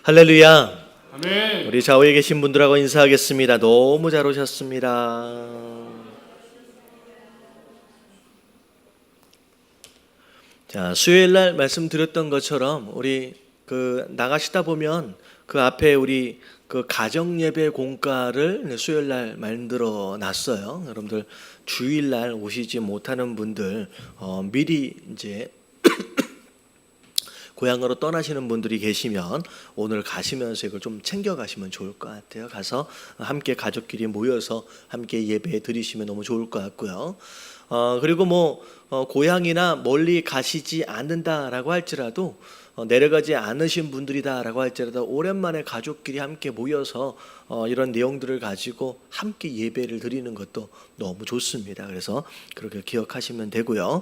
할렐루야. 아멘. 우리 좌우에 계신 분들하고 인사하겠습니다. 너무 잘 오셨습니다. 자, 수요일 날 말씀드렸던 것처럼 우리 나가시다 보면 그 앞에 우리 가정 예배 공과를 수요일 날 만들어 놨어요. 여러분들 주일 날 오시지 못하는 분들 미리 이제 고향으로 떠나시는 분들이 계시면 오늘 가시면서 이걸 좀 챙겨 가시면 좋을 것 같아요. 가서 함께 가족끼리 모여서 함께 예배 드리시면 너무 좋을 것 같고요. 그리고 고향이나 멀리 가시지 않는다라고 할지라도 내려가지 않으신 분들이다라고 할지라도 오랜만에 가족끼리 함께 모여서 이런 내용들을 가지고 함께 예배를 드리는 것도 너무 좋습니다. 그래서 그렇게 기억하시면 되고요.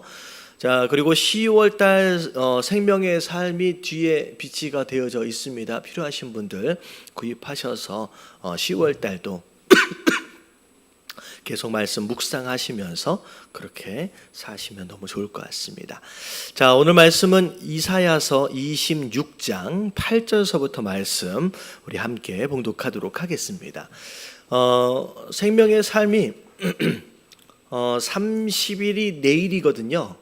자, 그리고 10월 달 생명의 삶이 뒤에 비치가 되어져 있습니다. 필요하신 분들 구입하셔서 10월 달도 계속 말씀 묵상하시면서 그렇게 사시면 너무 좋을 것 같습니다. 자, 오늘 말씀은 이사야서 26장 8절서부터 말씀 우리 함께 봉독하도록 하겠습니다. 생명의 삶이 30일이 내일이거든요.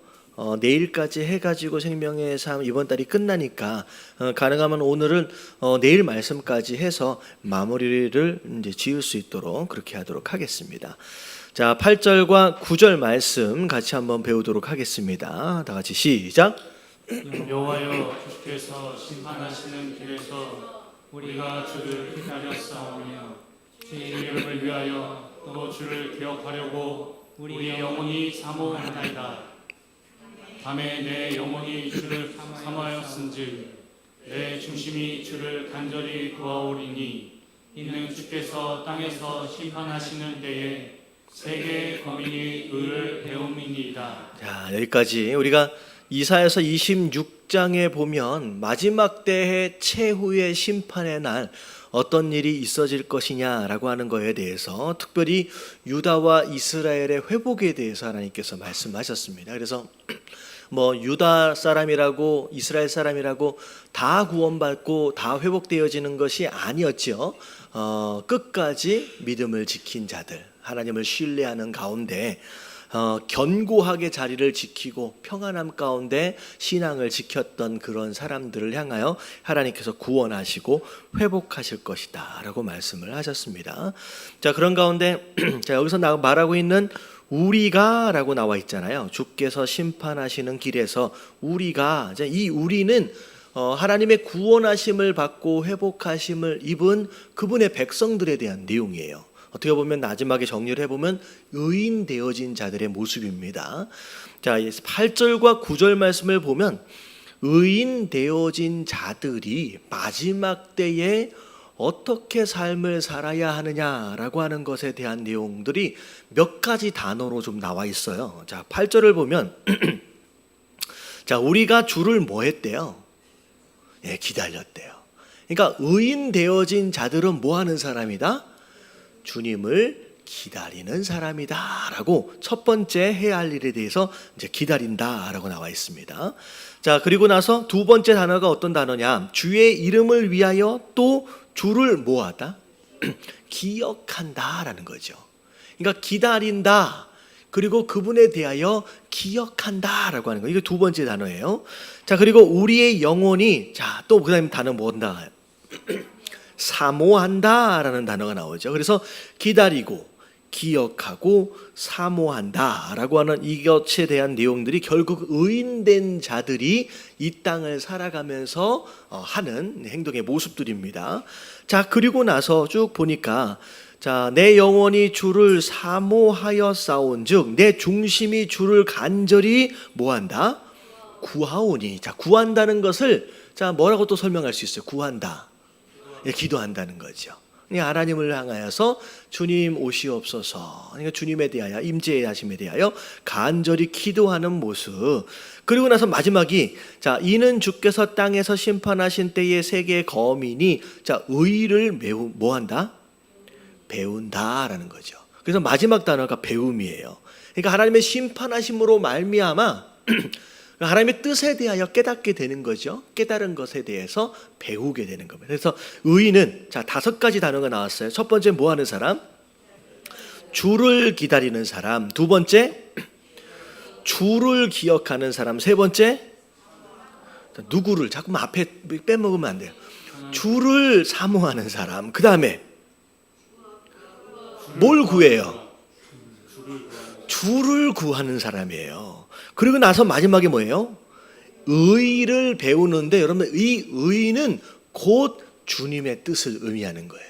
내일까지 해가지고 생명의 삶 이번 달이 끝나니까 가능하면 오늘은 내일 말씀까지 해서 마무리를 이제 지을 수 있도록 그렇게 하도록 하겠습니다. 자, 8절과 9절 말씀 같이 한번 배우도록 하겠습니다. 다 같이 시작. 여호와여, 주께서 심판하시는 길에서 우리가 주를 기다렸사오며 주의 이름을 위하여 또 주를 기억하려고 우리의 영혼이 사모한다이다. 밤에 내 영혼이 주를 사모하였은즉 내 중심이 주를 간절히 구하오리니 이는 주께서 땅에서 심판하시는 때에 세계의 거민이 의를 배움이니이다. 자, 여기까지 우리가 이사야서 26장에 보면 마지막 때의 최후의 심판의 날 어떤 일이 있어질 것이냐라고 하는 것에 대해서 특별히 유다와 이스라엘의 회복에 대해서 하나님께서 말씀하셨습니다. 그래서 유다 사람이라고 이스라엘 사람이라고 다 구원받고 다 회복되어지는 것이 아니었죠. 끝까지 믿음을 지킨 자들, 하나님을 신뢰하는 가운데 견고하게 자리를 지키고 평안함 가운데 신앙을 지켰던 그런 사람들을 향하여 하나님께서 구원하시고 회복하실 것이다 라고 말씀을 하셨습니다. 자, 그런 가운데 자, 여기서 말하고 있는 우리가 라고 나와 있잖아요. 주께서 심판하시는 길에서 우리가, 이 우리는 하나님의 구원하심을 받고 회복하심을 입은 그분의 백성들에 대한 내용이에요. 어떻게 보면 마지막에 정리를 해보면 의인 되어진 자들의 모습입니다. 자, 8절과 9절 말씀을 보면 의인 되어진 자들이 마지막 때에 어떻게 삶을 살아야 하느냐라고 하는 것에 대한 내용들이 몇 가지 단어로 좀 나와 있어요. 자, 8절을 보면 자, 우리가 주를 뭐 했대요? 예, 기다렸대요. 그러니까 의인 되어진 자들은 뭐 하는 사람이다? 주님을 기다리는 사람이다라고 첫 번째 해야 할 일에 대해서 이제 기다린다라고 나와 있습니다. 자, 그리고 나서 두 번째 단어가 어떤 단어냐? 주의 이름을 위하여 또 주를 뭐하다? 기억한다라는 거죠. 그러니까 기다린다. 그리고 그분에 대하여 기억한다라고 하는 거. 이게 두 번째 단어예요. 자, 그리고 우리의 영혼이 자, 또 그다음 단어 뭔가 사모한다라는 단어가 나오죠. 그래서 기다리고 기억하고 사모한다라고 하는 이것에 대한 내용들이 결국 의인된 자들이 이 땅을 살아가면서 하는 행동의 모습들입니다. 자, 그리고 나서 쭉 보니까 자, 내 영혼이 주를 사모하여 싸운즉 내 중심이 주를 간절히 뭐한다? 구하오니. 자, 구한다는 것을 자, 뭐라고 또 설명할 수 있어요? 구한다. 예, 기도한다는 거죠. 하나님을 향하여서 주님 오시옵소서. 그러니까 주님에 대하여 임재하심에 대하여 간절히 기도하는 모습. 그리고 나서 마지막이 자, 이는 주께서 땅에서 심판하신 때에 세계의 거민이 자, 의를 매우 뭐한다? 배운다라는 거죠. 그래서 마지막 단어가 배움이에요. 그러니까 하나님의 심판하심으로 말미암아 하나님의 뜻에 대하여 깨닫게 되는 거죠. 깨달은 것에 대해서 배우게 되는 겁니다. 그래서 의인은 자 5가지 단어가 나왔어요. 첫 번째 뭐 하는 사람? 주를 기다리는 사람. 두 번째 주를 기억하는 사람. 세 번째 누구를 자꾸만 앞에 빼먹으면 안 돼요. 주를 사모하는 사람. 그 다음에 뭘 구해요? 주를 구하는 사람이에요. 그리고 나서 마지막에 뭐예요? 의를 배우는데 여러분 이 의는 곧 주님의 뜻을 의미하는 거예요.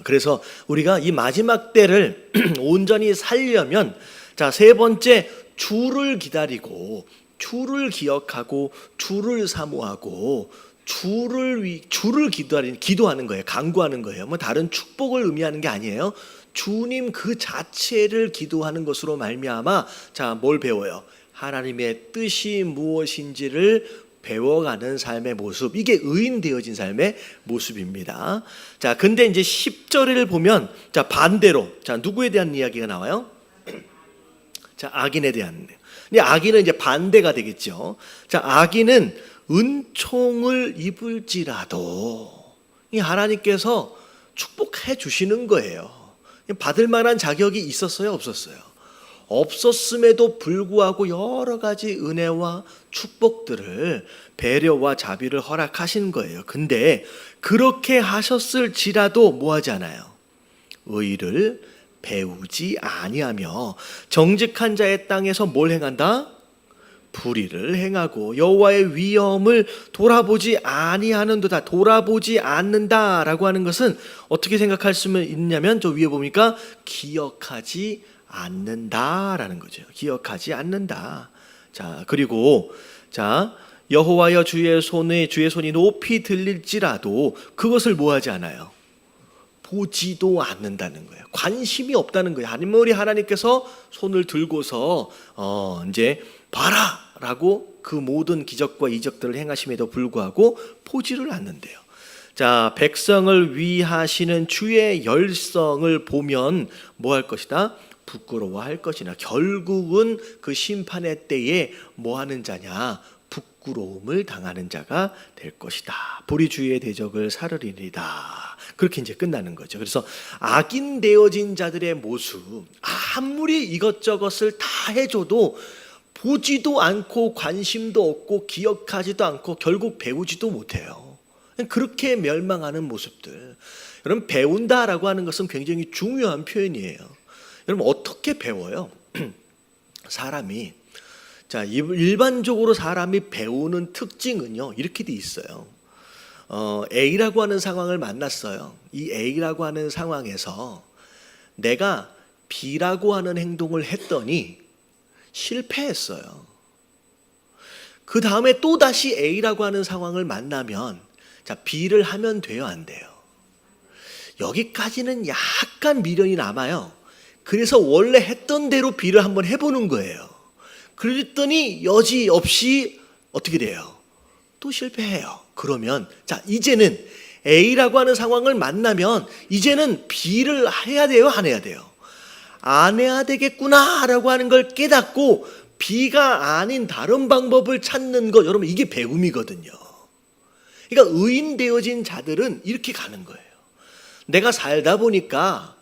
그래서 우리가 이 마지막 때를 온전히 살려면 자, 세 번째 주를 기다리고 주를 기억하고 주를 사모하고 주를 기도하는 거예요. 간구하는 거예요. 뭐 다른 축복을 의미하는 게 아니에요. 주님 그 자체를 기도하는 것으로 말미암아 자, 뭘 배워요? 하나님의 뜻이 무엇인지를 배워가는 삶의 모습. 이게 의인 되어진 삶의 모습입니다. 자, 근데 이제 10절을 보면 자, 반대로 자, 누구에 대한 이야기가 나와요? 자, 악인에 대한. 근데 악인은 이제 반대가 되겠죠. 자, 악인은 은총을 입을지라도 이 하나님께서 축복해 주시는 거예요. 받을 만한 자격이 있었어요, 없었어요? 없었음에도 불구하고 여러 가지 은혜와 축복들을 배려와 자비를 허락하신 거예요. 근데 그렇게 하셨을지라도 뭐 하지 않아요? 의를 배우지 아니하며 정직한 자의 땅에서 뭘 행한다? 불의를 행하고 여호와의 위엄을 돌아보지 아니하는도다. 돌아보지 않는다라고 하는 것은 어떻게 생각할 수 있냐면 저 위에 보니까 기억하지 않는다라는 거죠. 기억하지 않는다. 자, 그리고 자, 여호와여 주의 손이 높이 들릴지라도 그것을 뭐 하지 않아요? 보지도 않는다는 거예요. 관심이 없다는 거예요. 아니면 우리 하나님께서 손을 들고서 이제 봐라라고 그 모든 기적과 이적들을 행하심에도 불구하고 보지를 않는데요. 자, 백성을 위하시는 주의 열성을 보면 뭐 할 것이다? 부끄러워할 것이나 결국은 그 심판의 때에 뭐 하는 자냐? 부끄러움을 당하는 자가 될 것이다. 보리 주의 대적을 사르리이다. 그렇게 이제 끝나는 거죠. 그래서 악인 되어진 자들의 모습, 아무리 이것저것을 다 해줘도 보지도 않고 관심도 없고 기억하지도 않고 결국 배우지도 못해요. 그렇게 멸망하는 모습들. 여러분, 배운다라고 하는 것은 굉장히 중요한 표현이에요. 여러분, 어떻게 배워요? 사람이 자, 일반적으로 사람이 배우는 특징은요, 이렇게 돼 있어요. A라고 하는 상황을 만났어요. 이 A라고 하는 상황에서 내가 B라고 하는 행동을 했더니 실패했어요. 그 다음에 또 다시 A라고 하는 상황을 만나면 자, B를 하면 돼요, 안 돼요? 여기까지는 약간 미련이 남아요. 그래서 원래 했던 대로 B를 한번 해보는 거예요. 그랬더니 여지없이 어떻게 돼요? 또 실패해요. 그러면 자, 이제는 A라고 하는 상황을 만나면 이제는 B를 해야 돼요, 안 해야 돼요? 안 해야 되겠구나라고 하는 걸 깨닫고 B가 아닌 다른 방법을 찾는 것, 여러분 이게 배움이거든요. 그러니까 의인 되어진 자들은 이렇게 가는 거예요. 내가 살다 보니까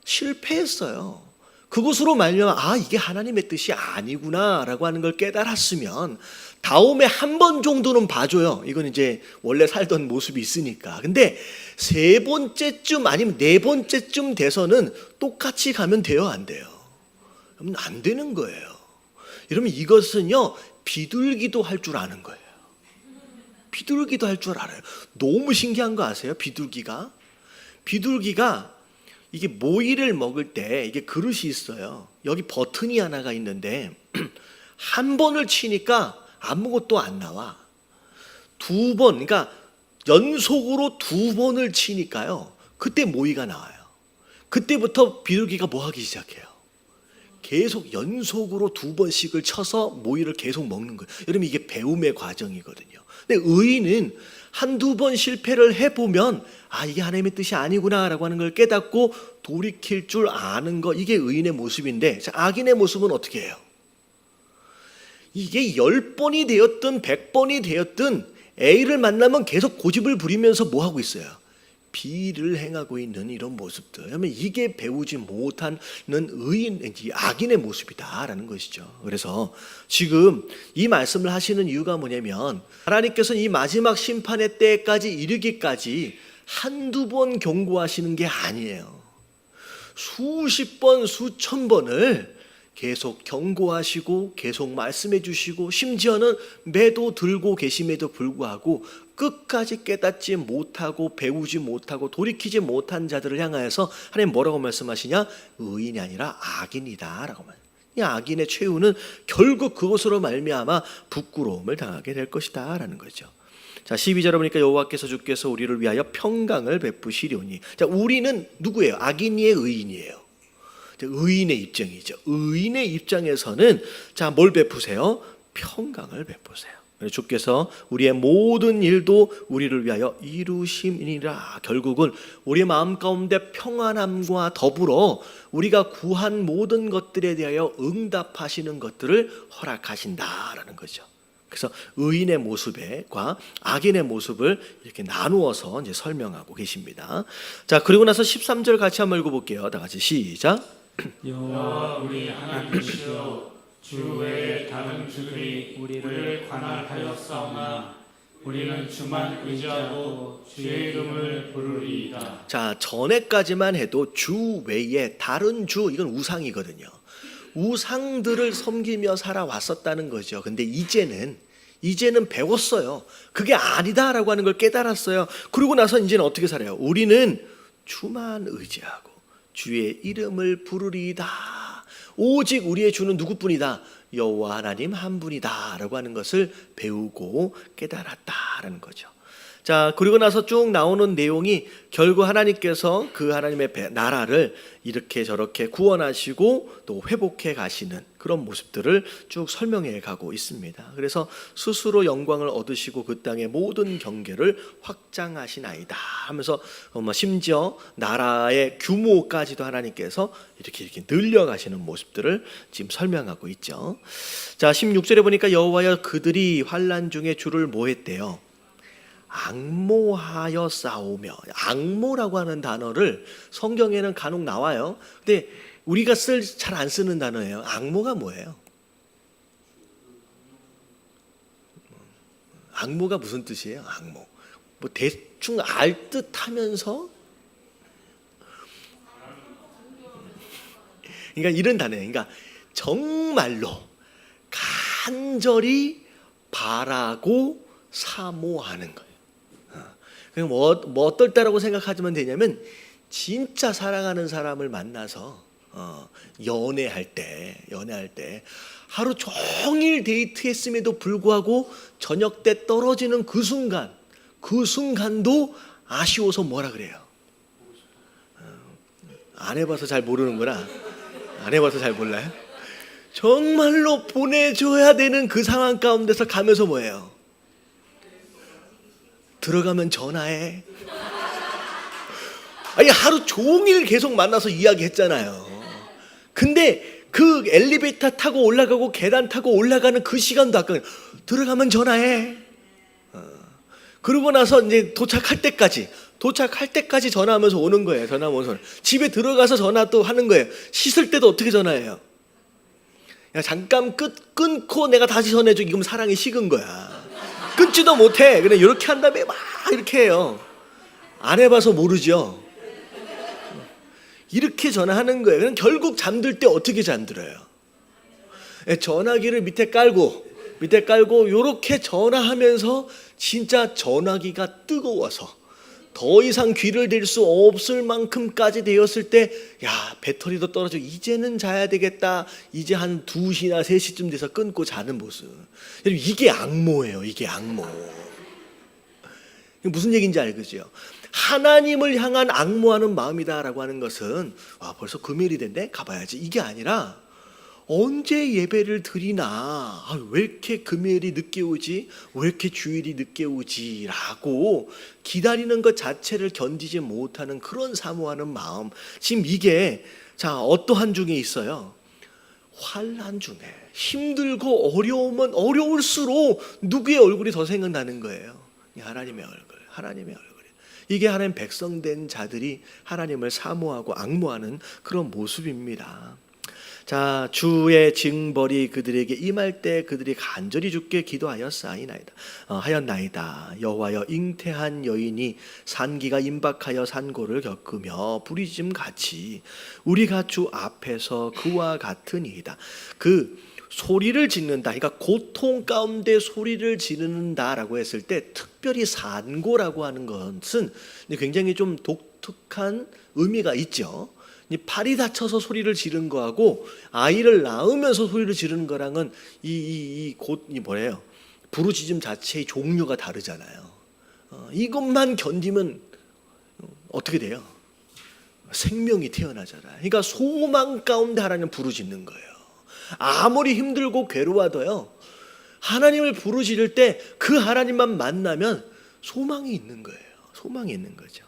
실패했어요. 그것으로 말미암아 이게 하나님의 뜻이 아니구나라고 하는 걸 깨달았으면 다음에 한 번 정도는 봐줘요. 이건 이제 원래 살던 모습이 있으니까. 근데 세 번째쯤 아니면 네 번째쯤 돼서는 똑같이 가면 돼요, 안 돼요? 그러면 안 되는 거예요. 여러분, 이것은요 비둘기도 할 줄 아는 거예요. 비둘기도 할 줄 알아요. 너무 신기한 거 아세요? 비둘기가 이게 모이를 먹을 때 이게 그릇이 있어요. 여기 버튼이 하나가 있는데 한 번을 치니까 아무것도 안 나와. 두 번, 그러니까 연속으로 두 번을 치니까요. 그때 모이가 나와요. 그때부터 비둘기가 뭐 하기 시작해요? 계속 연속으로 두 번씩을 쳐서 모이를 계속 먹는 거예요. 여러분, 이게 배움의 과정이거든요. 근데 의인은 한두 번 실패를 해보면 이게 하나님의 뜻이 아니구나라고 하는 걸 깨닫고 돌이킬 줄 아는 거, 이게 의인의 모습인데, 자, 악인의 모습은 어떻게 해요? 이게 10번이 되었든 100번이 되었든 A를 만나면 계속 고집을 부리면서 뭐 하고 있어요? 비를 행하고 있는 이런 모습들. 그러면 이게 배우지 못하는 악인의 모습이다라는 것이죠. 그래서 지금 이 말씀을 하시는 이유가 뭐냐면 하나님께서는 이 마지막 심판의 때까지 이르기까지 한두 번 경고하시는 게 아니에요. 수십 번, 수천 번을 계속 경고하시고 계속 말씀해 주시고 심지어는 매도 들고 계심에도 불구하고 끝까지 깨닫지 못하고 배우지 못하고 돌이키지 못한 자들을 향하여서 하나님 뭐라고 말씀하시냐? 의인이 아니라 악인이다 라고 말해요. 이 악인의 최후는 결국 그것으로 말미암아 부끄러움을 당하게 될 것이다 라는 거죠. 자, 12절에 보니까 여호와께서 주께서 우리를 위하여 평강을 베푸시려니. 자, 우리는 누구예요? 악인이의 의인이에요. 의인의 입장이죠. 의인의 입장에서는 자, 뭘 베푸세요? 평강을 베푸세요. 주께서 우리의 모든 일도 우리를 위하여 이루심이니라. 결국은 우리 마음 가운데 평안함과 더불어 우리가 구한 모든 것들에 대하여 응답하시는 것들을 허락하신다라는 거죠. 그래서 의인의 모습과 악인의 모습을 이렇게 나누어서 이제 설명하고 계십니다. 자, 그리고 나서 13절 같이 한번 읽어볼게요. 다 같이 시작. 여호와 우리 하나님이시여, 주 외에 다른 주들이 우리를 관할하였사오나 우리는 주만 의지하고 주의 이름을 부르리이다. 자, 전에까지만 해도 주 외에 다른 주, 이건 우상이거든요. 우상들을 섬기며 살아왔었다는 거죠. 근데 이제는 배웠어요. 그게 아니다라고 하는 걸 깨달았어요. 그러고 나서 이제는 어떻게 살아요? 우리는 주만 의지하고 주의 이름을 부르리이다. 오직 우리의 주는 누구뿐이다? 여호와 하나님 한 분이다 라고 하는 것을 배우고 깨달았다라는 거죠. 자, 그리고 나서 쭉 나오는 내용이 결국 하나님께서 그 하나님의 나라를 이렇게 저렇게 구원하시고 또 회복해 가시는 그런 모습들을 쭉 설명해 가고 있습니다. 그래서 스스로 영광을 얻으시고 그 땅의 모든 경계를 확장하시나이다 하면서 심지어 나라의 규모까지도 하나님께서 이렇게 늘려가시는 모습들을 지금 설명하고 있죠. 자, 16절에 보니까 여호와여 그들이 환난 중에 주를 뭐 했대요? 악모하여 싸우며. 악모라고 하는 단어를 성경에는 간혹 나와요. 근데 우리가 잘 안 쓰는 단어예요. 악모가 뭐예요? 악모가 무슨 뜻이에요? 악모. 뭐 대충 알 듯하면서 그러니까 이런 단어예요. 그러니까 정말로 간절히 바라고 사모하는 거예요. 뭐 어떨 때라고 생각하면 되냐면 진짜 사랑하는 사람을 만나서 연애할 때 하루 종일 데이트했음에도 불구하고 저녁 때 떨어지는 그 순간도 아쉬워서 뭐라 그래요? 안 해봐서 잘 모르는구나. 안 해봐서 잘 몰라요? 정말로 보내줘야 되는 그 상황 가운데서 가면서 뭐예요? 들어가면 전화해. 아니, 하루 종일 계속 만나서 이야기했잖아요. 근데 그 엘리베이터 타고 올라가고 계단 타고 올라가는 그 시간도 아까 들어가면 전화해. 그러고 나서 이제 도착할 때까지 전화하면서 오는 거예요. 전화하면서 집에 들어가서 전화 또 하는 거예요. 씻을 때도 어떻게 전화해요? 야, 잠깐 끊고 내가 다시 전해줘. 이건 사랑이 식은 거야. 끊지도 못해. 그냥 이렇게 한 다음에 막 이렇게 해요. 안 해봐서 모르죠. 이렇게 전화하는 거예요. 그럼 결국 잠들 때 어떻게 잠들어요? 전화기를 밑에 깔고 이렇게 전화하면서 진짜 전화기가 뜨거워서 더 이상 귀를 댈 수 없을 만큼까지 되었을 때, 야, 배터리도 떨어져 이제는 자야 되겠다. 이제 한 2시나 3시쯤 돼서 끊고 자는 모습. 이게 악모예요. 이게 악모. 무슨 얘기인지 알겠죠? 하나님을 향한 악모하는 마음이다라고 하는 것은 벌써 금요일이 됐네? 가봐야지. 이게 아니라 언제 예배를 드리나, 왜 이렇게 금요일이 늦게 오지, 왜 이렇게 주일이 늦게 오지 라고 기다리는 것 자체를 견디지 못하는 그런 사모하는 마음. 지금 이게 어떠한 중에 있어요? 환난 중에 힘들고 어려우면 어려울수록 누구의 얼굴이 더 생각나는 거예요? 하나님의 얼굴, 하나님의 얼굴. 이게 하나님 백성 된 자들이 하나님을 사모하고 앙모하는 그런 모습입니다. 자, 주의 징벌이 그들에게 임할 때 그들이 간절히 주께 하였나이다. 여호와여, 잉태한 여인이 산기가 임박하여 산고를 겪으며 부르짖음 같이 우리가 주 앞에서 그와 같으니이다. 그 소리를 짓는다, 그러니까 고통 가운데 소리를 지른다라고 했을 때 특별히 산고라고 하는 것은 굉장히 좀 독특한 의미가 있죠. 팔이 다쳐서 소리를 지른 거하고 아이를 낳으면서 소리를 지르는 거랑은 뭐예요? 부르짖음 자체의 종류가 다르잖아요. 이것만 견디면 어떻게 돼요? 생명이 태어나잖아요. 그러니까 소망 가운데 하나님 부르짖는 거예요. 아무리 힘들고 괴로워도요, 하나님을 부르짖을 때 그 하나님만 만나면 소망이 있는 거예요. 소망이 있는 거죠.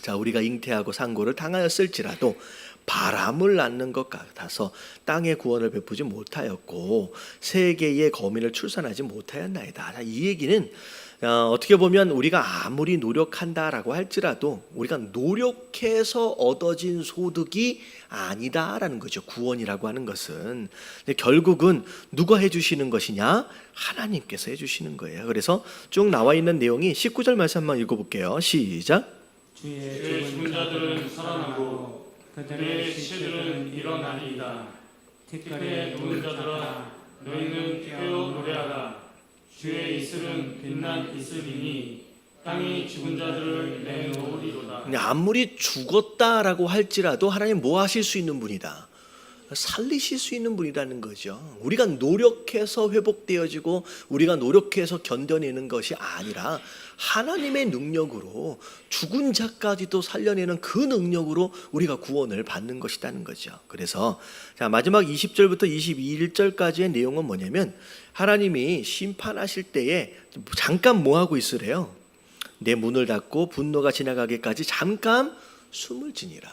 자, 우리가 잉태하고 상고를 당하였을지라도 바람을 낳는 것 같아서 땅의 구원을 베푸지 못하였고 세계의 거민을 출산하지 못하였나이다. 자, 이 얘기는 어떻게 보면 우리가 아무리 노력한다라고 할지라도 우리가 노력해서 얻어진 소득이 아니다라는 거죠. 구원이라고 하는 것은. 근데 결국은 누가 해주시는 것이냐? 하나님께서 해주시는 거예요. 그래서 쭉 나와 있는 내용이 19절 말씀 한번 읽어볼게요. 시작. 주의 죽은 자들은 살아나고 그들의 시체들은 일어나리이다. 티끌에 누운 자들아, 너희는 깨어 노래하라. 주의 이슬은 빛난 이슬이니 땅이 죽은 자들을 내놓으리로다. 아무리 죽었다라고 할지라도 하나님 뭐 하실 수 있는 분이다? 살리실 수 있는 분이라는 거죠. 우리가 노력해서 회복되어지고 우리가 노력해서 견뎌내는 것이 아니라 하나님의 능력으로 죽은 자까지도 살려내는 그 능력으로 우리가 구원을 받는 것이라는 거죠. 그래서 자, 마지막 20절부터 22절까지의 내용은 뭐냐면 하나님이 심판하실 때에 잠깐 뭐 하고 있으래요? 내 문을 닫고 분노가 지나가기까지 잠깐 숨을 지니라.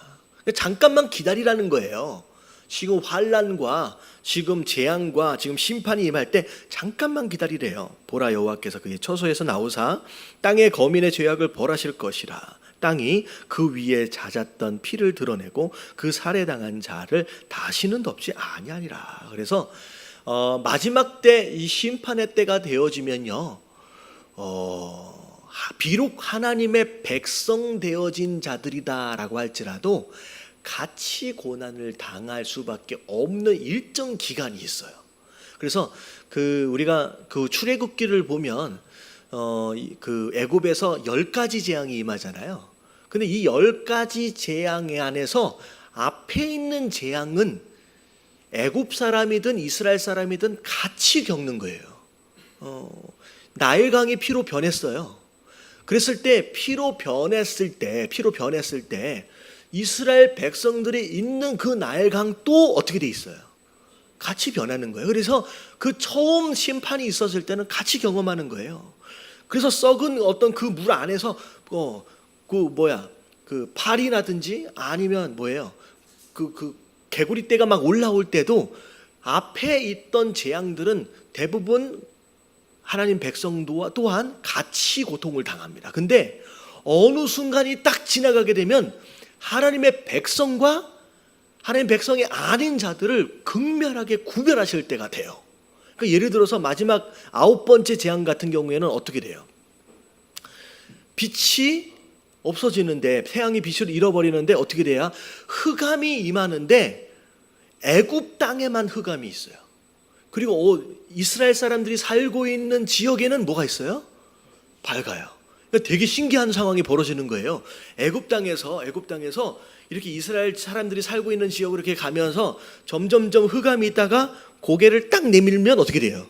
잠깐만 기다리라는 거예요. 지금 환난과 지금 재앙과 지금 심판이 임할 때 잠깐만 기다리래요. 보라, 여호와께서 그의 처소에서 나오사 땅의 거민의 죄악을 벌하실 것이라. 땅이 그 위에 잦았던 피를 드러내고 그 살해당한 자를 다시는 덮지 아니하리라. 그래서 마지막 때 이 심판의 때가 되어지면요, 비록 하나님의 백성 되어진 자들이다라고 할지라도 같이 고난을 당할 수밖에 없는 일정 기간이 있어요. 그래서 우리가 출애굽기를 보면 그 애굽에서 10가지 재앙이 임하잖아요. 근데 이 10가지 재앙 안에서 앞에 있는 재앙은 애굽 사람이든 이스라엘 사람이든 같이 겪는 거예요. 나일강이 피로 변했어요. 그랬을 때 피로 변했을 때 이스라엘 백성들이 있는 그 나일강도 어떻게 돼 있어요? 같이 변하는 거예요. 그래서 그 처음 심판이 있었을 때는 같이 경험하는 거예요. 그래서 썩은 어떤 그 물 안에서 그 파리라든지 아니면 그 개구리떼가 막 올라올 때도 앞에 있던 재앙들은 대부분 하나님 백성도 또한 같이 고통을 당합니다. 근데 어느 순간이 딱 지나가게 되면 하나님의 백성과 하나님 백성이 아닌 자들을 극명하게 구별하실 때가 돼요. 그러니까 예를 들어서 마지막 9번째 재앙 같은 경우에는 어떻게 돼요? 빛이 없어지는데, 태양이 빛을 잃어버리는데 어떻게 돼야? 흑암이 임하는데 애굽 땅에만 흑암이 있어요. 그리고 이스라엘 사람들이 살고 있는 지역에는 뭐가 있어요? 밝아요. 그러니까 되게 신기한 상황이 벌어지는 거예요. 애굽 땅에서 이렇게 이스라엘 사람들이 살고 있는 지역으로 이렇게 가면서 점점점 흑암이 있다가 고개를 딱 내밀면 어떻게 돼요?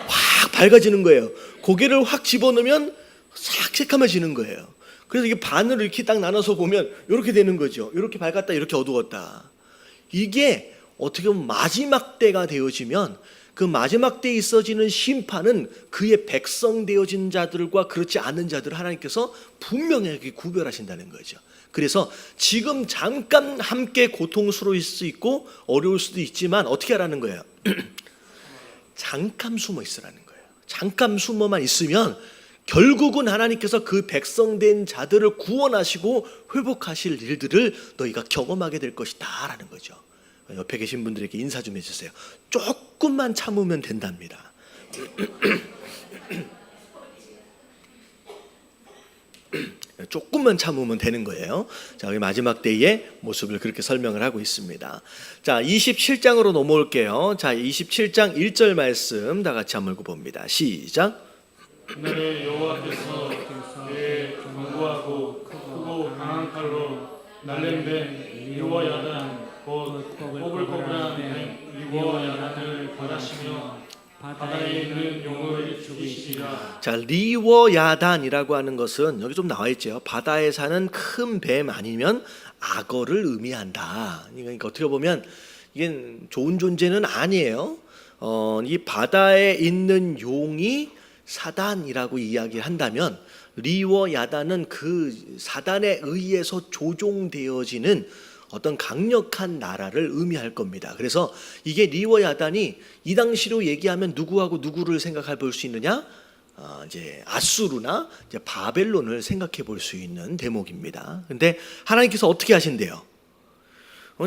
확 밝아지는 거예요. 고개를 확 집어넣으면 싹 새카매지는 거예요. 그래서 이게 반으로 이렇게 딱 나눠서 보면 이렇게 되는 거죠. 이렇게 밝았다, 이렇게 어두웠다. 이게 어떻게 보면 마지막 때가 되어지면 그 마지막 때에 있어지는 심판은 그의 백성 되어진 자들과 그렇지 않은 자들을 하나님께서 분명하게 구별하신다는 거죠. 그래서 지금 잠깐 함께 고통스러울 수 있고 어려울 수도 있지만 어떻게 하라는 거예요? 잠깐 숨어 있으라는 거예요. 잠깐 숨어만 있으면 결국은 하나님께서 그 백성된 자들을 구원하시고 회복하실 일들을 너희가 경험하게 될 것이다 라는 거죠. 옆에 계신 분들에게 인사 좀 해주세요. 조금만 참으면 된답니다. 조금만 참으면 되는 거예요. 자, 우리 마지막 때의 모습을 그렇게 설명을 하고 있습니다. 자, 27장으로 넘어올게요. 자, 27장 1절 말씀 다 같이 한번 읽어봅니다. 시작. 그날에 여호와께서 그의 견고하고 크고 강한 칼로 날랜뱀 리워야단 곧 꼬불꼬불한 리워야단을 벌하시며 바다에 있는 용을 죽이시리라. 자, 리워야단이라고 하는 것은 여기 좀 나와 있죠. 바다에 사는 큰 뱀 아니면 악어를 의미한다. 그러니까 어떻게 보면 이게 좋은 존재는 아니에요. 이 바다에 있는 용이 사단이라고 이야기한다면 리워야단은 그 사단에 의해서 조종되어지는 어떤 강력한 나라를 의미할 겁니다. 그래서 이게 리워야단이 이 당시로 얘기하면 누구하고 누구를 생각해 볼 수 있느냐? 이제 아수르나 이제 바벨론을 생각해 볼 수 있는 대목입니다. 근데 하나님께서 어떻게 하신대요?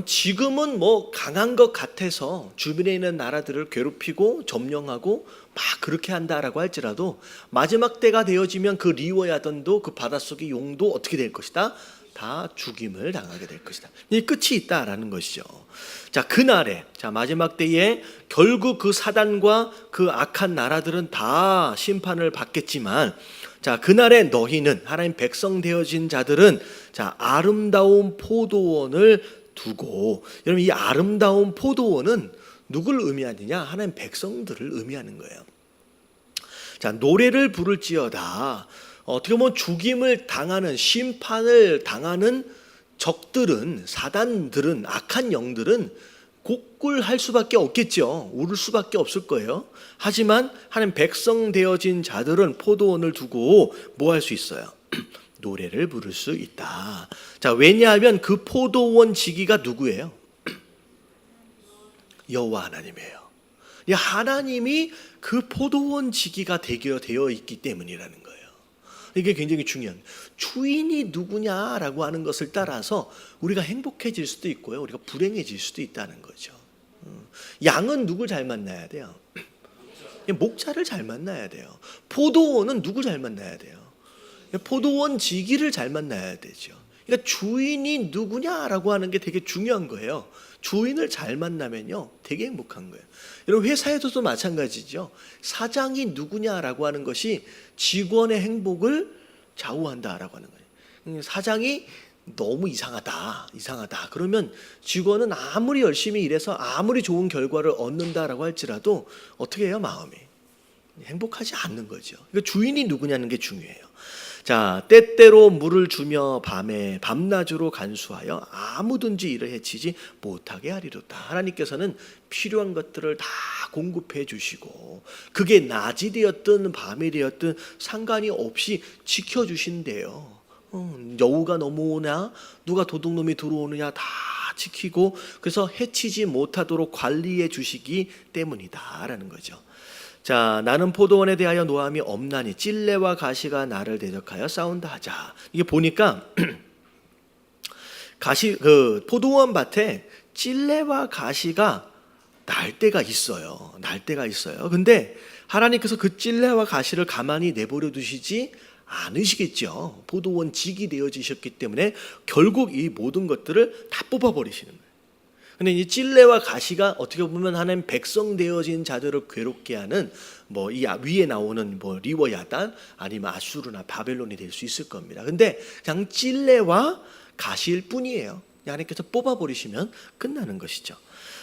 지금은 뭐 강한 것 같아서 주변에 있는 나라들을 괴롭히고 점령하고 막 그렇게 한다라고 할지라도 마지막 때가 되어지면 그 리워야단도 그 바닷속의 용도 어떻게 될 것이다? 다 죽임을 당하게 될 것이다. 이 끝이 있다라는 것이죠. 자, 그날에 자 마지막 때에 결국 그 사단과 그 악한 나라들은 다 심판을 받겠지만 자 그날에 너희는 하나님 백성 되어진 자들은 자 아름다운 포도원을 두고 여러분 이 아름다운 포도원은 누굴 의미하느냐? 하나님 백성들을 의미하는 거예요. 자 노래를 부를지어다. 어떻게 보면 죽임을 당하는 심판을 당하는 적들은 사단들은 악한 영들은 곡굴할 수밖에 없겠죠. 울을 수밖에 없을 거예요. 하지만 하나님 백성 되어진 자들은 포도원을 두고 뭐 할 수 있어요? 노래를 부를 수 있다. 자 왜냐하면 그 포도원 지기가 누구예요? 여호와 하나님이에요. 하나님이 그 포도원 지기가 되어 있기 때문이라는 거예요. 이게 굉장히 중요한 주인이 누구냐라고 하는 것을 따라서 우리가 행복해질 수도 있고요. 우리가 불행해질 수도 있다는 거죠. 양은 누굴 잘 만나야 돼요? 목자를 잘 만나야 돼요. 포도원은 누구 잘 만나야 돼요? 포도원 지기를 잘 만나야 되죠. 그러니까 주인이 누구냐라고 하는 게 되게 중요한 거예요. 주인을 잘 만나면요 되게 행복한 거예요. 여러분 회사에서도 마찬가지죠. 사장이 누구냐라고 하는 것이 직원의 행복을 좌우한다라고 하는 거예요. 사장이 너무 이상하다 그러면 직원은 아무리 열심히 일해서 아무리 좋은 결과를 얻는다라고 할지라도 어떻게 해요? 마음이 행복하지 않는 거죠. 그러니까 주인이 누구냐는 게 중요해요. 자, 때때로 물을 주며 밤낮으로 간수하여 아무든지 이를 해치지 못하게 하리로다. 하나님께서는 필요한 것들을 다 공급해 주시고 그게 낮이 되었든 밤이 되었든 상관이 없이 지켜주신대요. 여우가 넘어오냐 누가 도둑놈이 들어오느냐 다 지키고 그래서 해치지 못하도록 관리해 주시기 때문이다라는 거죠. 자, 나는 포도원에 대하여 노함이 없나니 찔레와 가시가 나를 대적하여 싸운다 하자. 이게 보니까 그 포도원 밭에 찔레와 가시가 날 때가 있어요. 근데 하나님께서 그 찔레와 가시를 가만히 내버려 두시지 않으시겠죠. 포도원 직이 되어지셨기 때문에 결국 이 모든 것들을 다 뽑아버리시는 거예요. 근데 이 찔레와 가시가 어떻게 보면 하나님 백성 되어진 자들을 괴롭게 하는 뭐 이 위에 나오는 뭐 리워야단 아니면 아수르나 바벨론이 될 수 있을 겁니다. 근데 그냥 찔레와 가시일 뿐이에요. 하나님께서 뽑아버리시면 끝나는 것이죠.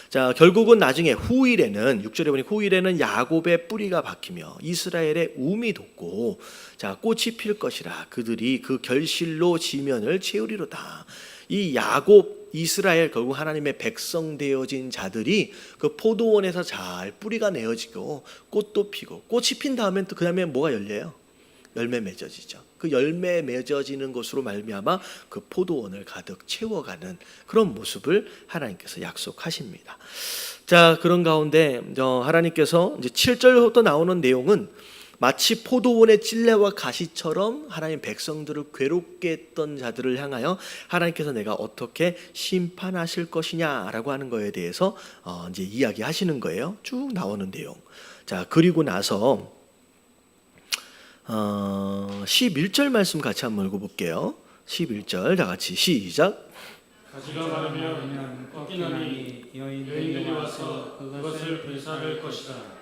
자 결국은 나중에 후일에는 6절에 보니 후일에는 야곱의 뿌리가 박히며 이스라엘의 움이 돋고 자 꽃이 필 것이라 그들이 그 결실로 지면을 채우리로다. 이 야곱 이스라엘, 결국 하나님의 백성 되어진 자들이 그 포도원에서 잘 뿌리가 내어지고 꽃도 피고, 꽃이 핀 다음엔 또 그 다음에 뭐가 열려요? 열매 맺어지죠. 그 열매 맺어지는 것으로 말미암아 그 포도원을 가득 채워가는 그런 모습을 하나님께서 약속하십니다. 자, 그런 가운데 하나님께서 이제 7절부터 나오는 내용은 마치 포도원의 찔레와 가시처럼 하나님 백성들을 괴롭게 했던 자들을 향하여 하나님께서 내가 어떻게 심판하실 것이냐라고 하는 거에 대해서 이제 이야기하시는 거예요. 쭉 나오는 내용. 자, 그리고 나서 11절 말씀 같이 한번 읽어볼게요. 11절 다 같이 시작. 가지가 마르면 꺾이나니 여인들이 와서 그것을 불사를 것이다.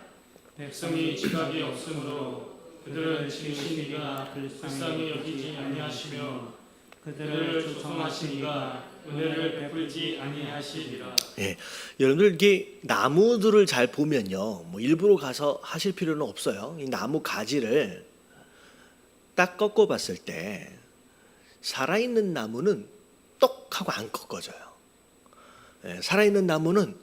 백성이 지각이 없으므로 그들은 지으시니가 불쌍히 여기지 아니하시며 그들을 조성하시니가 은혜를 베풀지 아니하시리라. 예, 여러분들 이게 나무들을 잘 보면요, 뭐 일부러 가서 하실 필요는 없어요. 이 나무 가지를 딱 꺾어봤을 때 살아있는 나무는 똑 하고 안 꺾어져요. 예, 살아있는 나무는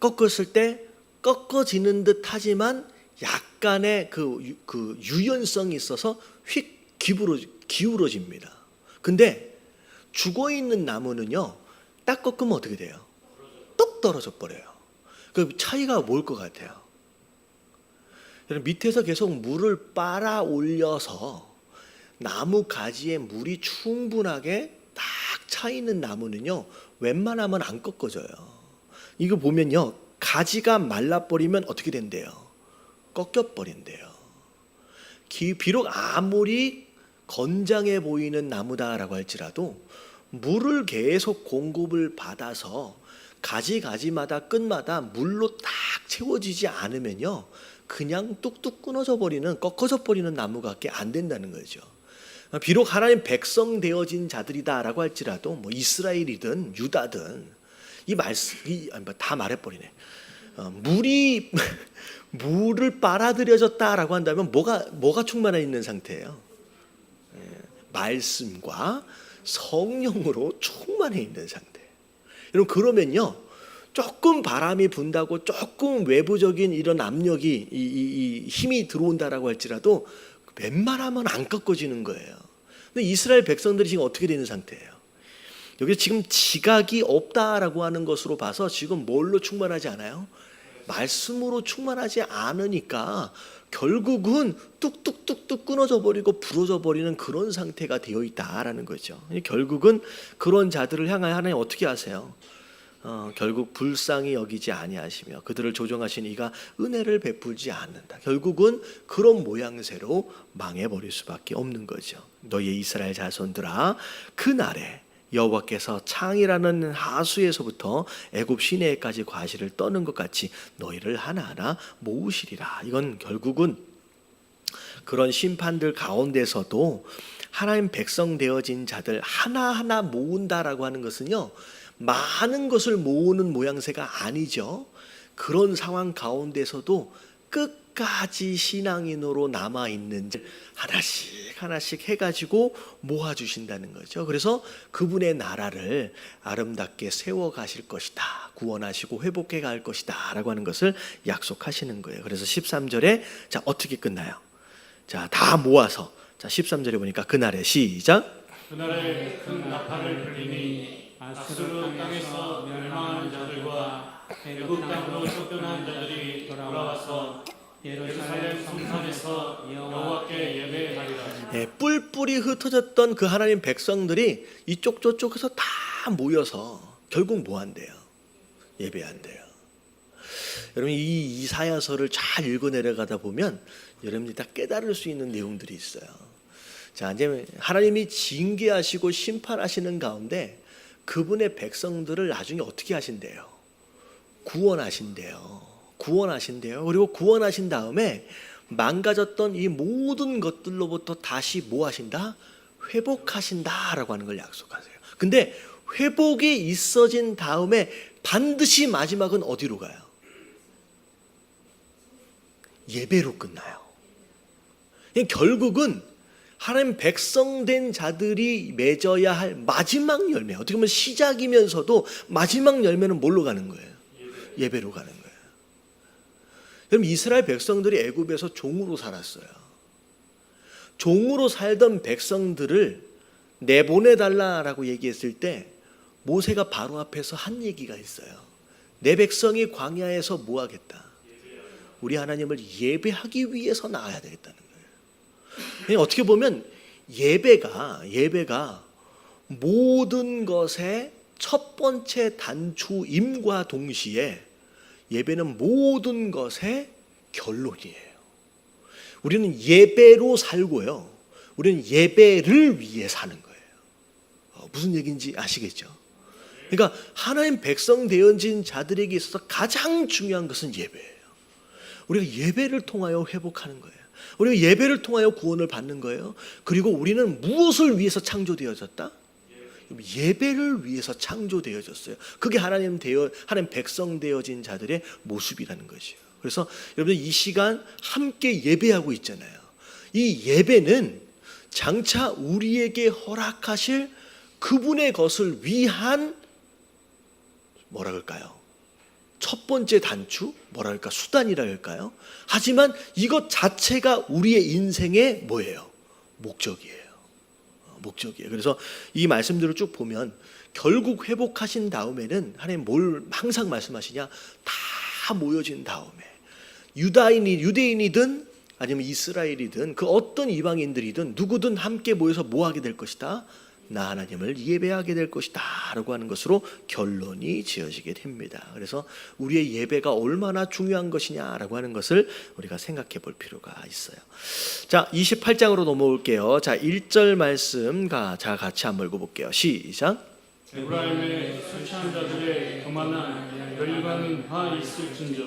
꺾었을 때 꺾어지는 듯 하지만 약간의 그 유연성이 있어서 휙 기울어집니다. 근데 죽어있는 나무는요, 딱 꺾으면 어떻게 돼요? 똑 떨어져 버려요. 그 차이가 뭘 것 같아요? 밑에서 계속 물을 빨아 올려서 나무 가지에 물이 충분하게 딱 차 있는 나무는요, 웬만하면 안 꺾어져요. 이거 보면요, 가지가 말라버리면 어떻게 된대요? 꺾여버린대요. 비록 아무리 건장해 보이는 나무다라고 할지라도 물을 계속 공급을 받아서 가지마다 끝마다 물로 딱 채워지지 않으면요, 그냥 뚝뚝 끊어져 버리는, 꺾어져 버리는 나무가밖에 안 된다는 거죠. 비록 하나님 백성 되어진 자들이다라고 할지라도 뭐 이스라엘이든 유다든 이 말씀이 다 말해버리네. 물을 빨아들여졌다라고 한다면 뭐가 충만해 있는 상태예요? 말씀과 성령으로 충만해 있는 상태. 여러분, 그러면요, 조금 바람이 분다고 조금 외부적인 이런 압력이 이 힘이 들어온다라고 할지라도 웬만하면 안 꺾어지는 거예요. 근데 이스라엘 백성들이 지금 어떻게 되는 상태예요? 여기 지금 지각이 없다라고 하는 것으로 봐서 지금 뭘로 충만하지 않아요? 말씀으로 충만하지 않으니까 결국은 뚝뚝뚝뚝 끊어져 버리고 부러져 버리는 그런 상태가 되어 있다라는 거죠. 결국은 그런 자들을 향하여 하나님 어떻게 하세요? 결국 불쌍히 여기지 아니하시며 그들을 조정하신 이가 은혜를 베풀지 않는다. 결국은 그런 모양새로 망해버릴 수밖에 없는 거죠. 너희 이스라엘 자손들아, 그날에 여호와께서 창이라는 하수에서부터 애굽 시내까지 과실을 떠는 것 같이 너희를 하나하나 모으시리라. 이건 결국은 그런 심판들 가운데서도 하나님 백성 되어진 자들 하나하나 모은다라고 하는 것은요, 많은 것을 모으는 모양새가 아니죠. 그런 상황 가운데서도 끝까지 신앙인으로 남아있는 하나씩 해가지고 모아주신다는 거죠. 그래서 그분의 나라를 아름답게 세워가실 것이다, 구원하시고 회복해 갈 것이다 라고 하는 것을 약속하시는 거예요. 그래서 13절에 자, 어떻게 끝나요? 자, 다 모아서, 자, 13절에 보니까 그날에 시작. 그날에 큰 나팔을 불리니 아수르 땅에서 멸망하는 자들과 애굽 땅으로 쫓겨난 자들이 돌아와서 예루살렘 성산에서 여호와께 예배하리라. 뿔뿔이 흩어졌던 그 하나님 백성들이 이쪽 저쪽에서 다 모여서 결국 뭐 한대요? 예배한대요. 여러분, 이 이사야서를 잘 읽어 내려가다 보면 여러분이 다 깨달을 수 있는 내용들이 있어요. 자, 이제 하나님이 징계하시고 심판하시는 가운데 그분의 백성들을 나중에 어떻게 하신대요? 구원하신대요. 그리고 구원하신 다음에 망가졌던 이 모든 것들로부터 다시 뭐 하신다? 회복하신다라고 하는 걸 약속하세요. 근데 회복이 있어진 다음에 반드시 마지막은 어디로 가요? 예배로 끝나요. 결국은 하나님 백성된 자들이 맺어야 할 마지막 열매, 어떻게 보면 시작이면서도 마지막 열매는 뭘로 가는 거예요? 예배로 가는 거예요. 그럼 이스라엘 백성들이 애굽에서 종으로 살았어요. 종으로 살던 백성들을 내보내달라라고 얘기했을 때 모세가 바로 앞에서 한 얘기가 있어요. 내 백성이 광야에서 뭐 하겠다? 우리 하나님을 예배하기 위해서 나아야 되겠다는 거예요. 어떻게 보면 예배가 모든 것의 첫 번째 단추임과 동시에 예배는 모든 것의 결론이에요. 우리는 예배로 살고요. 우리는 예배를 위해 사는 거예요. 무슨 얘기인지 아시겠죠? 그러니까 하나님 백성 되어진 자들에게 있어서 가장 중요한 것은 예배예요. 우리가 예배를 통하여 회복하는 거예요. 우리가 예배를 통하여 구원을 받는 거예요. 그리고 우리는 무엇을 위해서 창조되어졌다? 예배를 위해서 창조되어졌어요. 그게 하나님 백성 되어진 자들의 모습이라는 것이에요. 그래서 여러분 이 시간 함께 예배하고 있잖아요. 이 예배는 장차 우리에게 허락하실 그분의 것을 위한 뭐라 그럴까요? 첫 번째 단추? 뭐라 할까? 수단이라 할까요? 하지만 이것 자체가 우리의 인생의 뭐예요? 목적이에요. 목적이에요. 그래서 이 말씀들을 쭉 보면 결국 회복하신 다음에는 하나님 뭘 항상 말씀하시냐? 다 모여진 다음에 유대인이든 아니면 이스라엘이든 그 어떤 이방인들이든 누구든 함께 모여서 뭐 하게 될 것이다? 나 하나님을 예배하게 될 것이다 라고 하는 것으로 결론이 지어지게 됩니다. 그래서 우리의 예배가 얼마나 중요한 것이냐라고 하는 것을 우리가 생각해 볼 필요가 있어요. 자, 28장으로 넘어올게요. 자, 1절 말씀 같이 한번 읽어볼게요. 시작. 에브라임의 술 취한 자들의 교만한 멸류관은 화 있을진저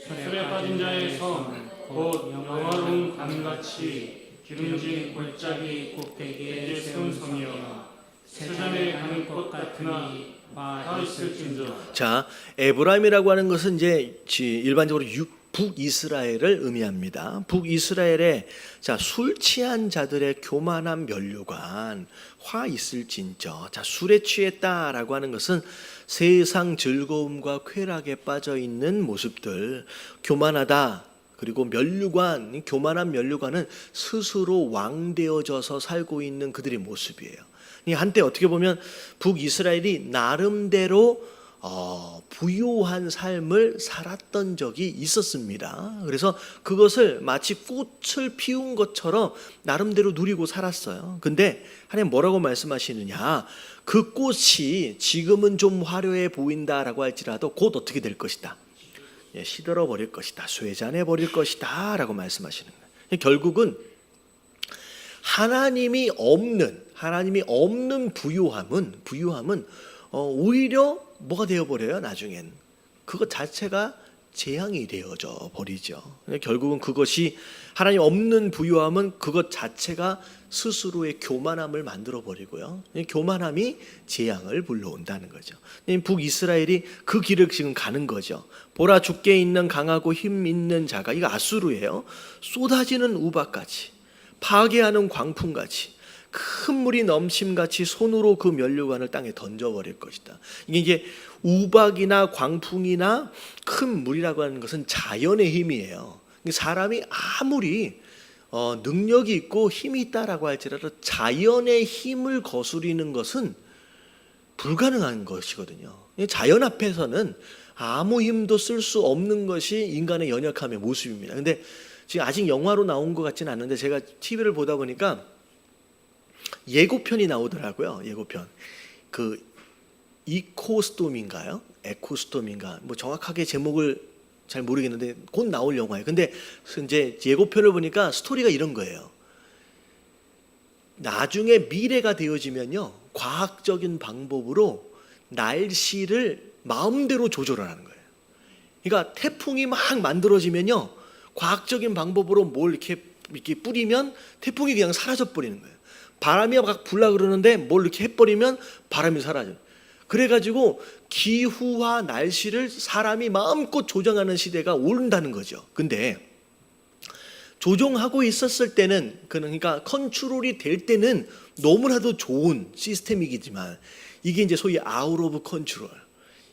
술에 빠진 자의 성 곧 영화로운 관같이 기름진 골짜기 꼭대기에 세운 성이여 세상에 가는 것 같으나 화 있을진저. 자, 에브라임이라고 하는 것은 이제 일반적으로 북이스라엘을 의미합니다. 북이스라엘에 술 취한 자들의 교만한 면류관 화 있을진저. 자, 술에 취했다라고 하는 것은 세상 즐거움과 쾌락에 빠져 있는 모습들, 교만하다. 그리고 면류관, 교만한 면류관은 스스로 왕되어져서 살고 있는 그들의 모습이에요. 한때 어떻게 보면 북이스라엘이 나름대로 부유한 삶을 살았던 적이 있었습니다. 그래서 그것을 마치 꽃을 피운 것처럼 나름대로 누리고 살았어요. 근데 하나님 뭐라고 말씀하시느냐? 그 꽃이 지금은 좀 화려해 보인다라고 할지라도 곧 어떻게 될 것이다? 시들어 버릴 것이다. 쇠잔해 버릴 것이다 라고 말씀하시는 거예요. 결국은 하나님이 없는 부유함은 오히려 뭐가 되어버려요? 나중엔 그것 자체가 재앙이 되어져 버리죠. 결국은 그것이 하나님 없는 부유함은 그것 자체가 스스로의 교만함을 만들어 버리고요. 교만함이 재앙을 불러온다는 거죠. 북이스라엘이 그 길을 지금 가는 거죠. 보라 죽게 있는 강하고 힘 있는 자가, 이거 아수르예요. 쏟아지는 우박같이 파괴하는 광풍같이 큰 물이 넘침같이 손으로 그 면류관을 땅에 던져버릴 것이다. 이게 우박이나 광풍이나 큰 물이라고 하는 것은 자연의 힘이에요. 사람이 아무리 능력이 있고 힘이 있다라고 할지라도 자연의 힘을 거스리는 것은 불가능한 것이거든요. 자연 앞에서는 아무 힘도 쓸 수 없는 것이 인간의 연약함의 모습입니다. 근데 지금 아직 영화로 나온 것 같지는 않은데 제가 TV를 보다 보니까 예고편이 나오더라고요. 예고편. 그 이코스톰인가요? 에코스톰인가? 뭐 정확하게 제목을 잘 모르겠는데 곧 나올 영화예요. 근데 이제 예고편을 보니까 스토리가 이런 거예요. 나중에 미래가 되어지면요, 과학적인 방법으로 날씨를 마음대로 조절하는 거예요. 그러니까 태풍이 막 만들어지면요, 과학적인 방법으로 뭘 이렇게 뿌리면 태풍이 그냥 사라져 버리는 거예요. 바람이 막 불라 그러는데 뭘 이렇게 해버리면 바람이 사라져요. 그래가지고 기후와 날씨를 사람이 마음껏 조정하는 시대가 온다는 거죠. 근데 조종하고 있었을 때는 그러니까 컨트롤이 될 때는 너무나도 좋은 시스템이겠지만 이게 이제 소위 아웃 오브 컨트롤,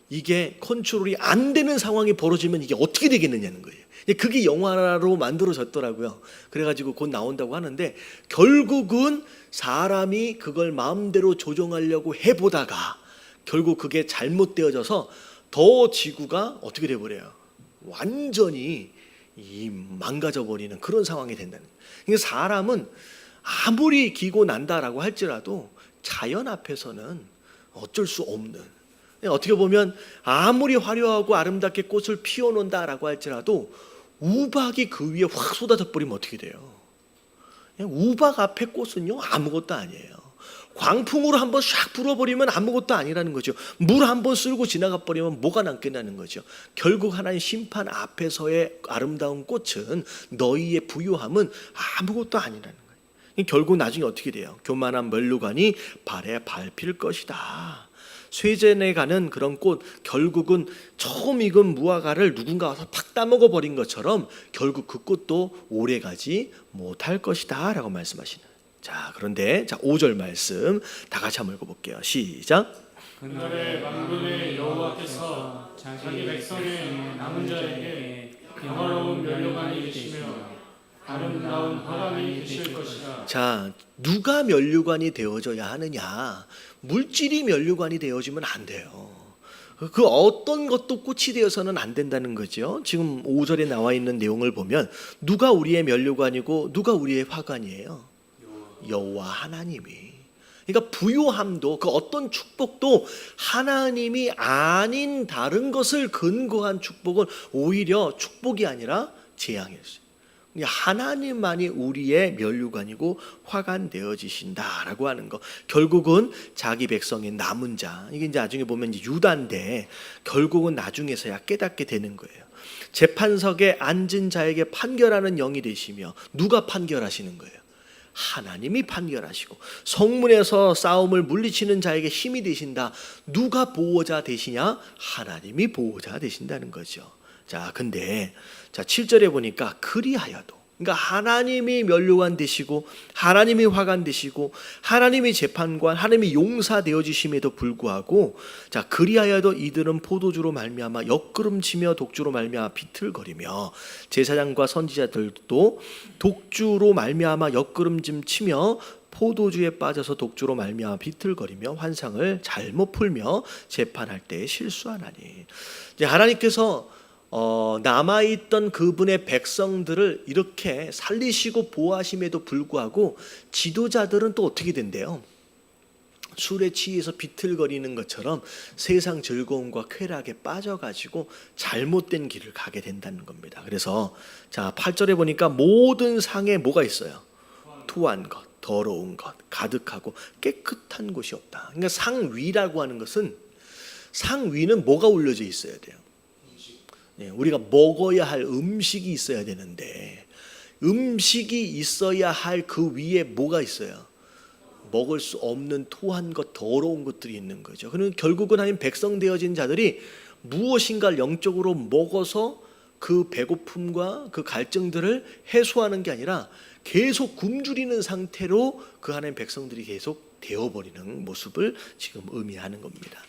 이게 컨트롤이 안 되는 상황이 벌어지면 이게 어떻게 되겠느냐는 거예요. 그게 영화로 만들어졌더라고요. 그래가지고 곧 나온다고 하는데 결국은 사람이 그걸 마음대로 조종하려고 해보다가 결국 그게 잘못되어져서 더 지구가 어떻게 돼버려요? 완전히 망가져 버리는 그런 상황이 된다는 거예요. 그러니까 사람은 아무리 기고 난다라고 할지라도 자연 앞에서는 어쩔 수 없는, 어떻게 보면 아무리 화려하고 아름답게 꽃을 피워놓는다라고 할지라도 우박이 그 위에 확 쏟아져 버리면 어떻게 돼요? 그냥 우박 앞에 꽃은요 아무것도 아니에요. 광풍으로 한번 샥 불어버리면 아무것도 아니라는 거죠. 물 한번 쓸고 지나가 버리면 뭐가 남겠냐는 거죠. 결국 하나님 심판 앞에서의 아름다운 꽃은 너희의 부유함은 아무것도 아니라는 거예요. 결국 나중에 어떻게 돼요? 교만한 면류관이 발에 밟힐 것이다. 쇠잔에 가는 그런 꽃, 결국은 처음 익은 무화과를 누군가 와서 팍 따먹어 버린 것처럼 결국 그 꽃도 오래가지 못할 것이다 라고 말씀하시는. 자, 그런데 5절 말씀 다 같이 한번 읽어볼게요. 시작. 그날에 만군의 여호와께서 자기 백성의 남은 자에게 영화로운 면류관이 되시며 아름다운 화관이 되실 것이다. 자, 누가 면류관이 되어져야 하느냐? 물질이 면류관이 되어지면 안 돼요. 그 어떤 것도 꽃이 되어서는 안 된다는 거죠. 지금 5절에 나와 있는 내용을 보면 누가 우리의 면류관이고 누가 우리의 화관이에요? 여호와 하나님이. 그러니까 부요함도 그 어떤 축복도 하나님이 아닌 다른 것을 근거한 축복은 오히려 축복이 아니라 재앙이었어요. 하나님만이 우리의 면류관이고 화관 되어지신다라고 하는 거. 결국은 자기 백성의 남은 자, 이게 이제 나중에 보면 이제 유다인데 결국은 나중에서야 깨닫게 되는 거예요. 재판석에 앉은 자에게 판결하는 영이 되시며 누가 판결하시는 거예요? 하나님이 판결하시고 성문에서 싸움을 물리치는 자에게 힘이 되신다. 누가 보호자 되시냐? 하나님이 보호자 되신다는 거죠. 자, 근데 7절에 보니까 그리하여도, 그러니까 하나님이 면류관 되시고 하나님이 화관 되시고 하나님이 재판관, 하나님이 용사 되어지심에도 불구하고 그리하여도 이들은 포도주로 말미암아 옆구름치며 독주로 말미암아 비틀거리며 제사장과 선지자들도 독주로 말미암아 옆구름치며 포도주에 빠져서 독주로 말미암아 비틀거리며 환상을 잘못 풀며 재판할 때 실수하나니. 이제 하나님께서 남아있던 그분의 백성들을 이렇게 살리시고 보호하심에도 불구하고 지도자들은 또 어떻게 된대요? 술에 취해서 비틀거리는 것처럼 세상 즐거움과 쾌락에 빠져가지고 잘못된 길을 가게 된다는 겁니다. 그래서 8절에 보니까 모든 상에 뭐가 있어요? 토한 것, 더러운 것, 가득하고 깨끗한 곳이 없다. 그러니까 상위라고 하는 것은, 상위는 뭐가 올려져 있어야 돼요? 우리가 먹어야 할 음식이 있어야 되는데 음식이 있어야 할 그 위에 뭐가 있어요? 먹을 수 없는 토한 것, 더러운 것들이 있는 거죠. 그러면 결국은 하나님 백성 되어진 자들이 무엇인가를 영적으로 먹어서 그 배고픔과 그 갈증들을 해소하는 게 아니라 계속 굶주리는 상태로 그 하나님 백성들이 계속 되어버리는 모습을 지금 의미하는 겁니다.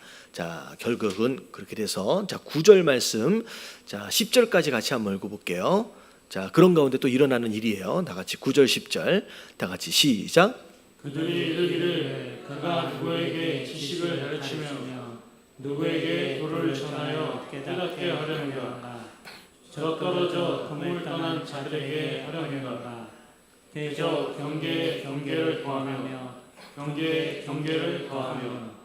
결국은 그렇게 돼서 9절 말씀 10절까지 같이 한번 읽어볼게요. 그런 가운데 또 일어나는 일이에요. 다 같이 9절 10절 다 같이 시작. 그들이 이르기를 그가 누구에게 지식을 가르치며 누구에게 도를 전하여 깨닫게 하려는가? 저 떨어져 건물 떠난 자들에게 하려는가? 대저 경계에 경계를 더하며 경계에 경계를 더하며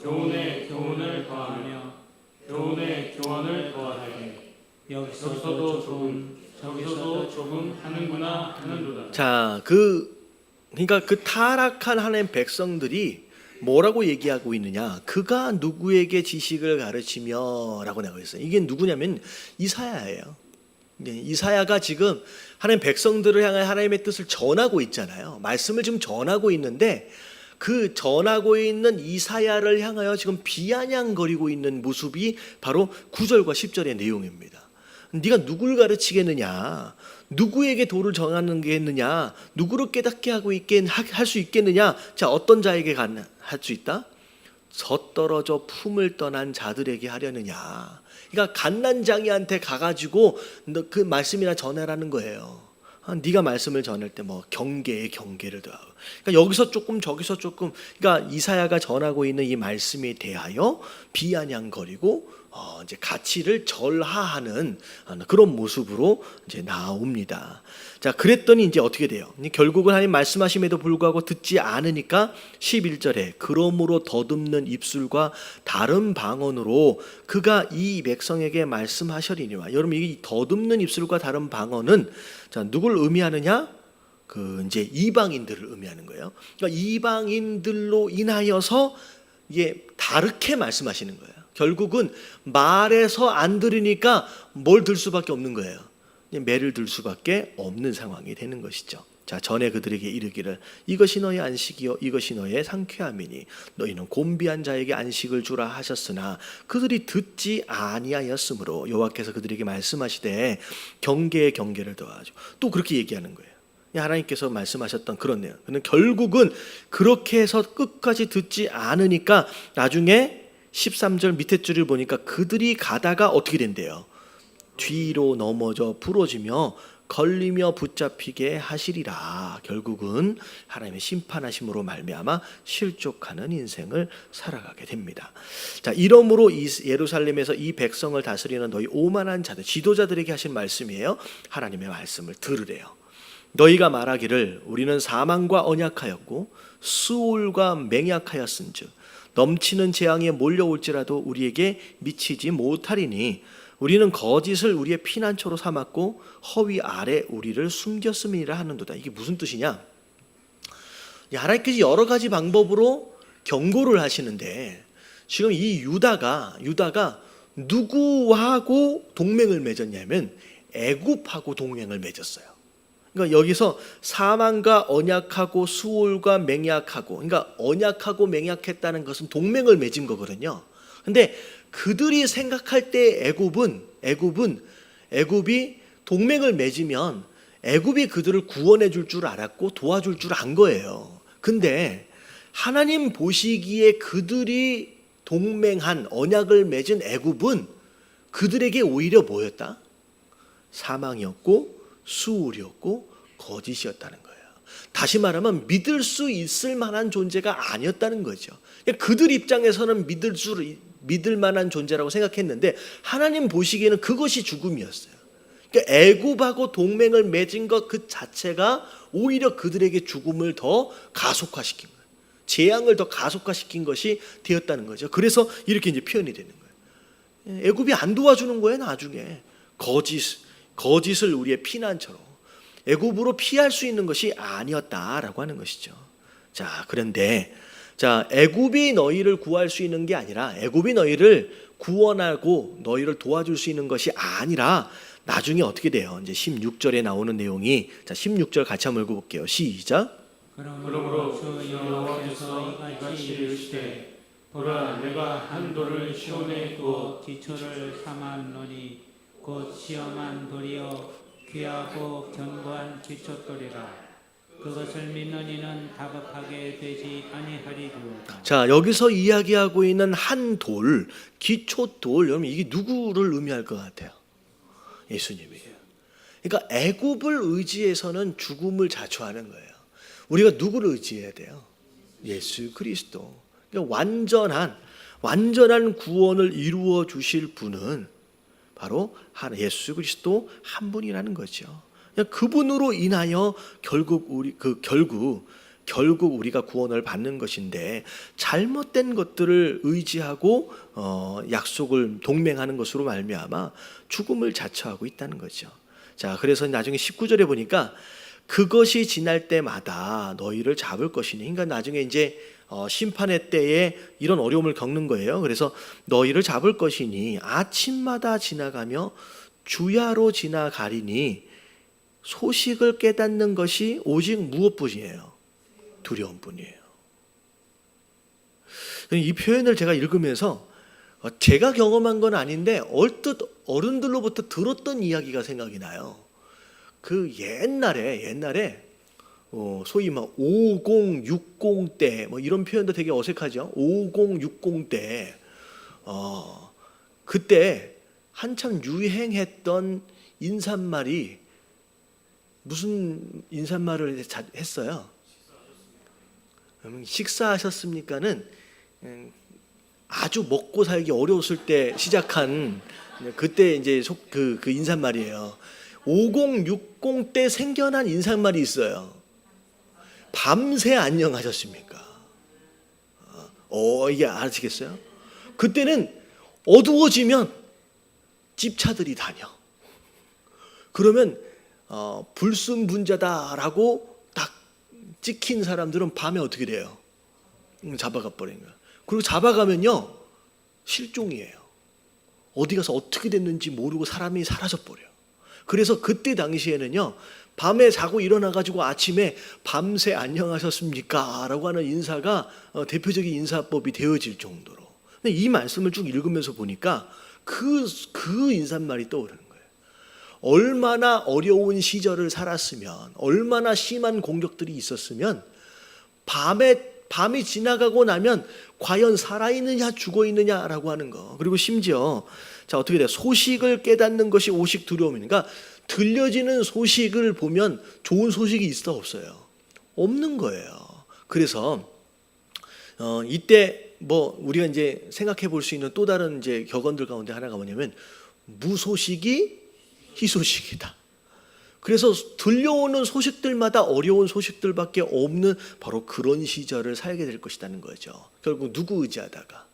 교훈에 교훈을 더하며 교훈에 교훈을 더하게 여기서도 조금 저기서도 조금 하는구나 하는도다. 그러니까 그 타락한 하나님 백성들이 뭐라고 얘기하고 있느냐? 그가 누구에게 지식을 가르치며라고 나오고 있어요. 이게 누구냐면 이사야예요. 이사야가 지금 하나님 백성들을 향해 하나님의 뜻을 전하고 있잖아요. 말씀을 지금 전하고 있는데 그 전하고 있는 이사야를 향하여 지금 비아냥거리고 있는 모습이 바로 9절과 10절의 내용입니다. 네가 누굴 가르치겠느냐? 누구에게 도를 정하는 게 있느냐? 누구를 깨닫게 하고 할 수 있겠느냐? 자, 어떤 자에게 할 수 있다? 젖떨어져 품을 떠난 자들에게 하려느냐? 그러니까 갓난장이한테 가가지고 그 말씀이나 전해라는 거예요. 네가 말씀을 전할 때 뭐 경계에 경계를 더하고. 그러니까 여기서 조금 저기서 조금. 그러니까 이사야가 전하고 있는 이 말씀에 대하여 비아냥거리고 이제 가치를 절하하는 그런 모습으로 이제 나옵니다. 자, 그랬더니 이제 어떻게 돼요? 결국은 하나님 말씀하심에도 불구하고 듣지 않으니까 11절에 그러므로 더듬는 입술과 다른 방언으로 그가 이 백성에게 말씀하시리니와. 여러분, 이 더듬는 입술과 다른 방언은 자, 누굴 의미하느냐? 그 이제 이방인들을 의미하는 거예요. 그러니까 이방인들로 인하여서 이게 다르게 말씀하시는 거예요. 결국은 말해서 안 들으니까 뭘 들 수밖에 없는 거예요. 매를 들 수밖에 없는 상황이 되는 것이죠. 자, 전에 그들에게 이르기를 이것이 너의 안식이요 이것이 너의 상쾌함이니 너희는 곤비한 자에게 안식을 주라 하셨으나 그들이 듣지 아니하였으므로 여호와께서 그들에게 말씀하시되 경계에 경계를 더하죠. 또 그렇게 얘기하는 거예요. 하나님께서 말씀하셨던 그런 내용. 근데 결국은 그렇게 해서 끝까지 듣지 않으니까 나중에 13절 밑에 줄을 보니까 그들이 가다가 어떻게 된대요? 뒤로 넘어져 부러지며 걸리며 붙잡히게 하시리라. 결국은 하나님의 심판하심으로 말미암아 실족하는 인생을 살아가게 됩니다. 자, 이러므로 예루살렘에서 이 백성을 다스리는 너희 오만한 자들, 지도자들에게 하신 말씀이에요. 하나님의 말씀을 들으래요. 너희가 말하기를 우리는 사망과 언약하였고 수올과 맹약하였은즉 넘치는 재앙에 몰려올지라도 우리에게 미치지 못하리니 우리는 거짓을 우리의 피난처로 삼았고 허위 아래 우리를 숨겼음이라 하는도다. 이게 무슨 뜻이냐? 하나님께서 여러 가지 방법으로 경고를 하시는데 지금 이 유다가 누구하고 동맹을 맺었냐면 애굽하고 동맹을 맺었어요. 그러니까 여기서 사망과 언약하고 수올과 맹약하고, 그러니까 언약하고 맹약했다는 것은 동맹을 맺은 거거든요. 근데 그들이 생각할 때 애굽이 동맹을 맺으면 애굽이 그들을 구원해 줄 줄 알았고 도와줄 줄 안 거예요. 근데 하나님 보시기에 그들이 동맹한 언약을 맺은 애굽은 그들에게 오히려 뭐였다? 사망이었고 수울이었고 거짓이었다는 거예요. 다시 말하면 믿을 수 있을 만한 존재가 아니었다는 거죠. 그들 입장에서는 믿을 만한 존재라고 생각했는데 하나님 보시기에는 그것이 죽음이었어요. 그러니까 애굽하고 동맹을 맺은 것 그 자체가 오히려 그들에게 죽음을 더 가속화시킨 거예요. 재앙을 더 가속화시킨 것이 되었다는 거죠. 그래서 이렇게 이제 표현이 되는 거예요. 애굽이 안 도와주는 거예요. 나중에 거짓을 우리의 피난처로, 애굽으로 피할 수 있는 것이 아니었다라고 하는 것이죠. 자, 그런데 애굽이 너희를 구할 수 있는 게 아니라, 애굽이 너희를 구원하고 너희를 도와줄 수 있는 것이 아니라 나중에 어떻게 돼요? 이제 16절에 나오는 내용이, 자, 16절 같이 한번 읽어볼게요. 시작. 그러므로 주 여호와께서 이같이 이르시되 보라 내가 한 돌을 시온에 두어 기초를 삼았노니 곧 시험한 돌이요 귀하고 견고한 기초돌이라. 그것을 믿는 이는 다급하게 되지 아니하리로다. 자, 여기서 이야기하고 있는 한 돌, 기초돌, 여러분 이게 누구를 의미할 것 같아요? 예수님이에요. 그러니까 애굽을 의지해서는 죽음을 자초하는 거예요. 우리가 누구를 의지해야 돼요? 예수 그리스도. 그러니까 완전한 구원을 이루어 주실 분은 바로 예수 그리스도 한 분이라는 거죠. 그분으로 인하여 결국 우리가 구원을 받는 것인데, 잘못된 것들을 의지하고 약속을 동맹하는 것으로 말미암아 죽음을 자처하고 있다는 거죠. 자, 그래서 나중에 19절에 보니까 그것이 지날 때마다 너희를 잡을 것이니, 그러니까 나중에 이제 심판의 때에 이런 어려움을 겪는 거예요. 그래서 너희를 잡을 것이니 아침마다 지나가며 주야로 지나가리니 소식을 깨닫는 것이 오직 무엇뿐이에요? 두려움뿐이에요. 이 표현을 제가 읽으면서 제가 경험한 건 아닌데 얼뜻 어른들로부터 들었던 이야기가 생각이 나요. 그 옛날에 소위 막 5060 때 뭐 이런 표현도 되게 어색하죠. 5060 때 그때 한참 유행했던 인사말이 무슨 인사말을 했어요? 식사하셨습니까는 아주 먹고 살기 어려웠을 때 시작한 그때 이제 그 인사말이에요. 5060 때 생겨난 인사말이 있어요. 밤새 안녕하셨습니까? 이게 아시겠어요? 그때는 어두워지면 집차들이 다녀. 그러면 불순분자다라고 딱 찍힌 사람들은 밤에 어떻게 돼요? 잡아가 버린 거야. 그리고 잡아가면요 실종이에요. 어디 가서 어떻게 됐는지 모르고 사람이 사라져 버려. 그래서 그때 당시에는요 밤에 자고 일어나가지고 아침에 밤새 안녕하셨습니까? 라고 하는 인사가 대표적인 인사법이 되어질 정도로. 근데 이 말씀을 쭉 읽으면서 보니까 그 인사말이 떠오르는 거예요. 얼마나 어려운 시절을 살았으면, 얼마나 심한 공격들이 있었으면 밤이 지나가고 나면 과연 살아있느냐 죽어있느냐라고 하는 거. 그리고 심지어 자 어떻게 돼요? 소식을 깨닫는 것이 오직 두려움이니까 들려지는 소식을 보면 좋은 소식이 있어 없어요? 없는 거예요. 그래서 이때 뭐 우리가 이제 생각해 볼 수 있는 또 다른 이제 격언들 가운데 하나가 뭐냐면 무소식이 희소식이다. 그래서 들려오는 소식들마다 어려운 소식들밖에 없는 바로 그런 시절을 살게 될 것이라는 거죠. 결국 누구 의지하다가?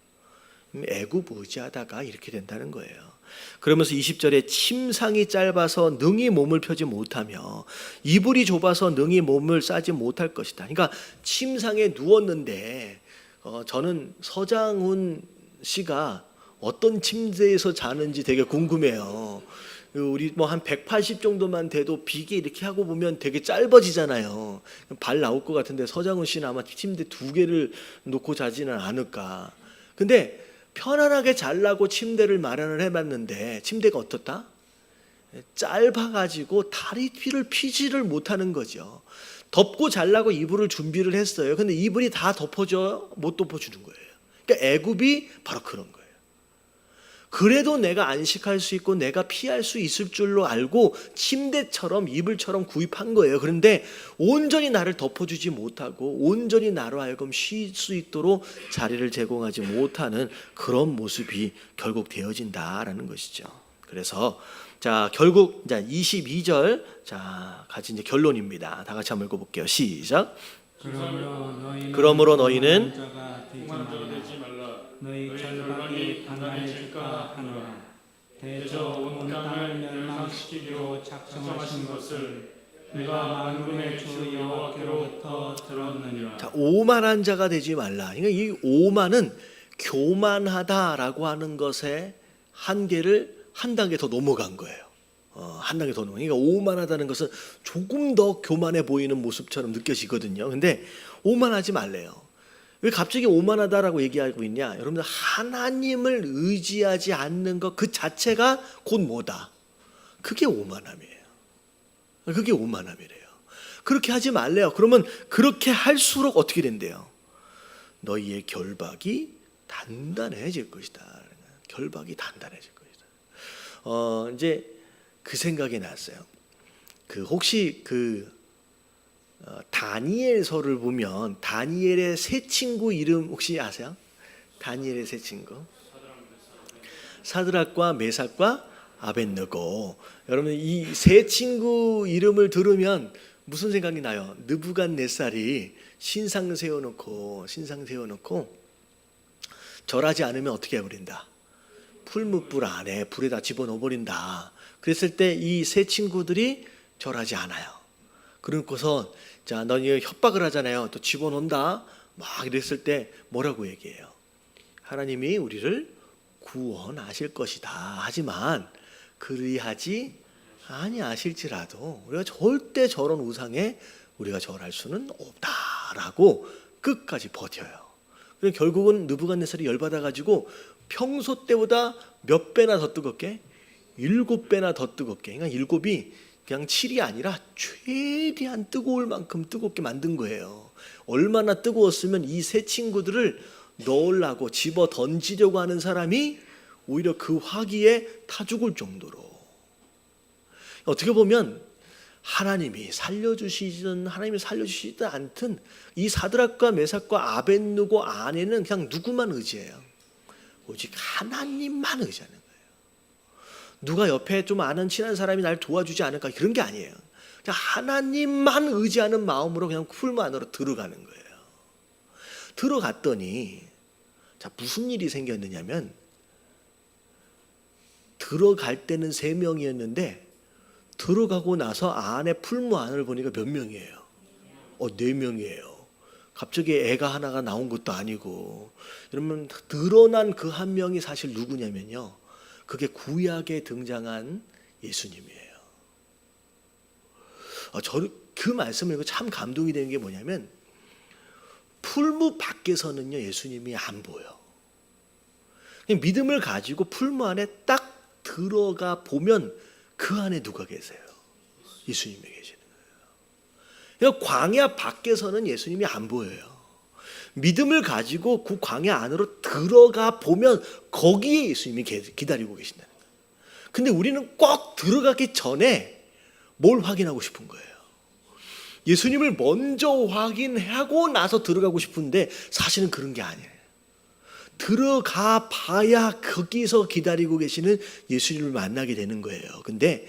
애굽 의지하다가 이렇게 된다는 거예요. 그러면서 20절에 침상이 짧아서 능히 몸을 펴지 못하며 이불이 좁아서 능히 몸을 싸지 못할 것이다. 그러니까 침상에 누웠는데 저는 서장훈 씨가 어떤 침대에서 자는지 되게 궁금해요. 우리 뭐 한 180 정도만 돼도 비계 이렇게 하고 보면 되게 짧아지잖아요. 발 나올 것 같은데 서장훈 씨는 아마 침대 2개를 놓고 자지는 않을까. 근데 편안하게 자려고 침대를 마련을 해봤는데 침대가 어떻다? 짧아가지고 다리 뒤를 피지를 못하는 거죠. 덮고 자려고 이불을 준비를 했어요. 근데 이불이 다 덮어줘요? 못 덮어주는 거예요. 그러니까 애굽이 바로 그런 거예요. 그래도 내가 안식할 수 있고 내가 피할 수 있을 줄로 알고 침대처럼 이불처럼 구입한 거예요. 그런데 온전히 나를 덮어주지 못하고 온전히 나로 하여금 쉴 수 있도록 자리를 제공하지 못하는 그런 모습이 결국 되어진다라는 것이죠. 그래서 자 결국 자 22절 자 같이 이제 결론입니다. 다 같이 한번 읽어볼게요. 시작. 그러므로 너희는 되지 말라. 너희 절박이 단단해질까 하노라. 대저 온 땅을 멸망시키기로 작정하신 것을 내가 만군의 주 여호와께로부터 들었느니라. 자, 오만한 자가 되지 말라. 그러니까 이 오만은 교만하다라고 하는 것의 한계를 한 단계 더 넘어간 거예요. 한 단계 더 넘어. 그러니까 오만하다는 것은 조금 더 교만해 보이는 모습처럼 느껴지거든요. 근데 오만하지 말래요. 왜 갑자기 오만하다라고 얘기하고 있냐? 여러분들 하나님을 의지하지 않는 것 그 자체가 곧 뭐다? 그게 오만함이에요. 그게 오만함이래요. 그렇게 하지 말래요. 그러면 그렇게 할수록 어떻게 된대요? 너희의 결박이 단단해질 것이다. 결박이 단단해질 것이다. 이제 그 생각이 났어요. 혹시 다니엘서를 보면 다니엘의 세 친구 이름 혹시 아세요? 다니엘의 세 친구 사드락과 메삭과 아벳느고. 여러분 이 세 친구 이름을 들으면 무슨 생각이 나요? 느부갓네살이 신상 세워놓고 절하지 않으면 어떻게 해버린다? 풀무불 안에 불에다 집어넣어버린다. 그랬을 때 이 세 친구들이 절하지 않아요. 그러고서 자 너희 협박을 하잖아요. 또 집어넣는다 막 이랬을 때 뭐라고 얘기해요? 하나님이 우리를 구원하실 것이다. 하지만 그리하지 아니하실지라도 우리가 절대 저런 우상에 우리가 절할 수는 없다라고 끝까지 버텨요. 그래서 결국은 느부갓네살이 열받아가지고 평소 때보다 몇 배나 더 뜨겁게 7배나 더 뜨겁게. 그러니까 7이 그냥 7이 아니라 최대한 뜨거울 만큼 뜨겁게 만든 거예요. 얼마나 뜨거웠으면 이 세 친구들을 넣으려고 집어 던지려고 하는 사람이 오히려 그 화기에 타 죽을 정도로. 어떻게 보면 하나님이 살려주시든 않든 이 사드락과 메삭과 아벳느고 안에는 그냥 누구만 의지해요. 오직 하나님만 의지하는 거예요. 누가 옆에 좀 아는 친한 사람이 날 도와주지 않을까 그런 게 아니에요. 그냥 하나님만 의지하는 마음으로 그냥 풀무 안으로 들어가는 거예요. 들어갔더니 자, 무슨 일이 생겼느냐면 들어갈 때는 3명이었는데 들어가고 나서 안에 풀무 안을 보니까 몇 명이에요? 4명이에요. 갑자기 애가 하나가 나온 것도 아니고. 그러면 드러난 그 한 명이 사실 누구냐면요, 그게 구약에 등장한 예수님이에요. 저는 그 말씀을 읽고 참 감동이 되는 게 뭐냐면 풀무 밖에서는요 예수님이 안 보여. 그냥 믿음을 가지고 풀무 안에 딱 들어가 보면 그 안에 누가 계세요? 예수님이 계시는 거예요. 그러니까 광야 밖에서는 예수님이 안 보여요. 믿음을 가지고 그 광야 안으로 들어가 보면 거기에 예수님이 기다리고 계신다는 거예요. 근데 우리는 꼭 들어가기 전에 뭘 확인하고 싶은 거예요? 예수님을 먼저 확인하고 나서 들어가고 싶은데 사실은 그런 게 아니에요. 들어가 봐야 거기서 기다리고 계시는 예수님을 만나게 되는 거예요. 근데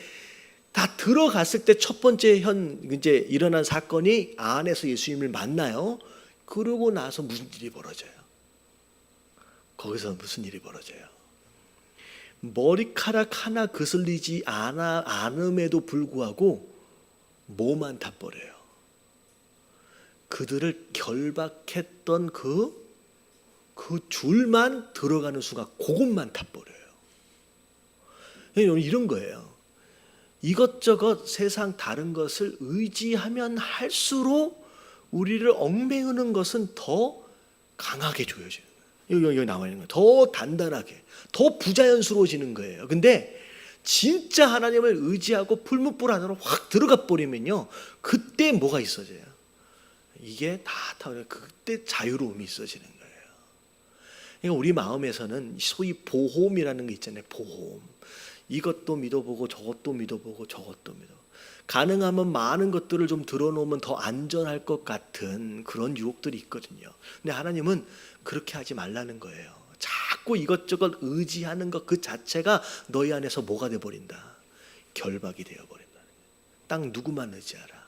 다 들어갔을 때 첫 번째 이제 일어난 사건이 안에서 예수님을 만나요. 그러고 나서 무슨 일이 벌어져요? 거기서 무슨 일이 벌어져요? 머리카락 하나 그슬리지 않음에도 불구하고 뭐만 타버려요? 그들을 결박했던 그 줄만 들어가는 순간 그것만 타버려요. 이런 거예요. 이것저것 세상 다른 것을 의지하면 할수록 우리를 얽매이는 것은 더 강하게 조여지는 거예요. 여기 나와 있는 거예요. 더 단단하게, 더 부자연스러워지는 거예요. 근데 진짜 하나님을 의지하고 풀무불 안으로 확 들어가 버리면요, 그때 뭐가 있어져요? 이게 다 그때 자유로움이 있어지는 거예요. 그러니까 우리 마음에서는 소위 보홈이라는 게 있잖아요. 보홈. 이것도 믿어보고 저것도 믿어보고 저것도 믿어보고. 가능하면 많은 것들을 좀 들어놓으면 더 안전할 것 같은 그런 유혹들이 있거든요. 근데 하나님은 그렇게 하지 말라는 거예요. 자꾸 이것저것 의지하는 것 그 자체가 너희 안에서 뭐가 돼버린다? 결박이 되어버린다. 딱 누구만 의지하라.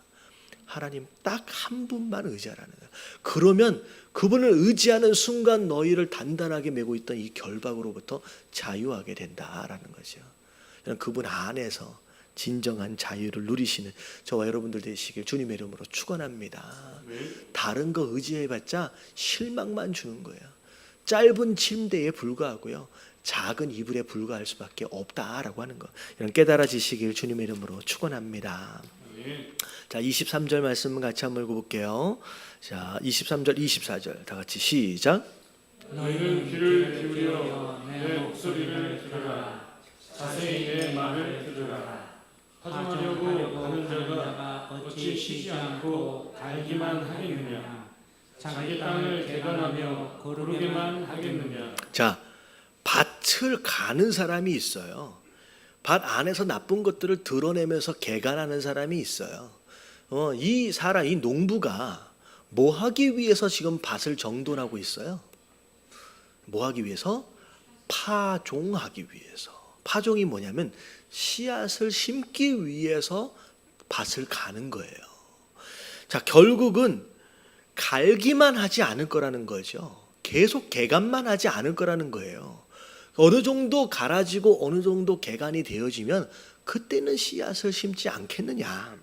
하나님 딱 한 분만 의지하라는 거예요. 그러면 그분을 의지하는 순간 너희를 단단하게 메고 있던 이 결박으로부터 자유하게 된다라는 거죠. 그분 안에서 진정한 자유를 누리시는 저와 여러분들 되시길 주님의 이름으로 축원합니다. 다른 거 의지해봤자 실망만 주는 거예요. 짧은 침대에 불과하고요, 작은 이불에 불과할 수밖에 없다라고 하는 거, 이런 깨달아지시길 주님의 이름으로 축원합니다. 자, 23절 말씀 같이 한번 읽어볼게요. 자, 23절, 24절 다 같이 시작. 너희는 귀를 기울여 내 목소리를 들으라. 자세히 내 말을 들으라. 파종하려고 가는 자가 어찌 쉬지 않고 갈기만 하겠느냐. 자기 땅을 개간하며 거르게만 하겠느냐. 자, 밭을 가는 사람이 있어요. 밭 안에서 나쁜 것들을 드러내면서 개간하는 사람이 있어요. 이 농부가 뭐 하기 위해서 지금 밭을 정돈하고 있어요? 뭐 하기 위해서? 파종하기 위해서. 파종이 뭐냐면 씨앗을 심기 위해서 밭을 가는 거예요. 자, 결국은 갈기만 하지 않을 거라는 거죠. 계속 개간만 하지 않을 거라는 거예요. 어느 정도 갈아지고 어느 정도 개간이 되어지면 그때는 씨앗을 심지 않겠느냐.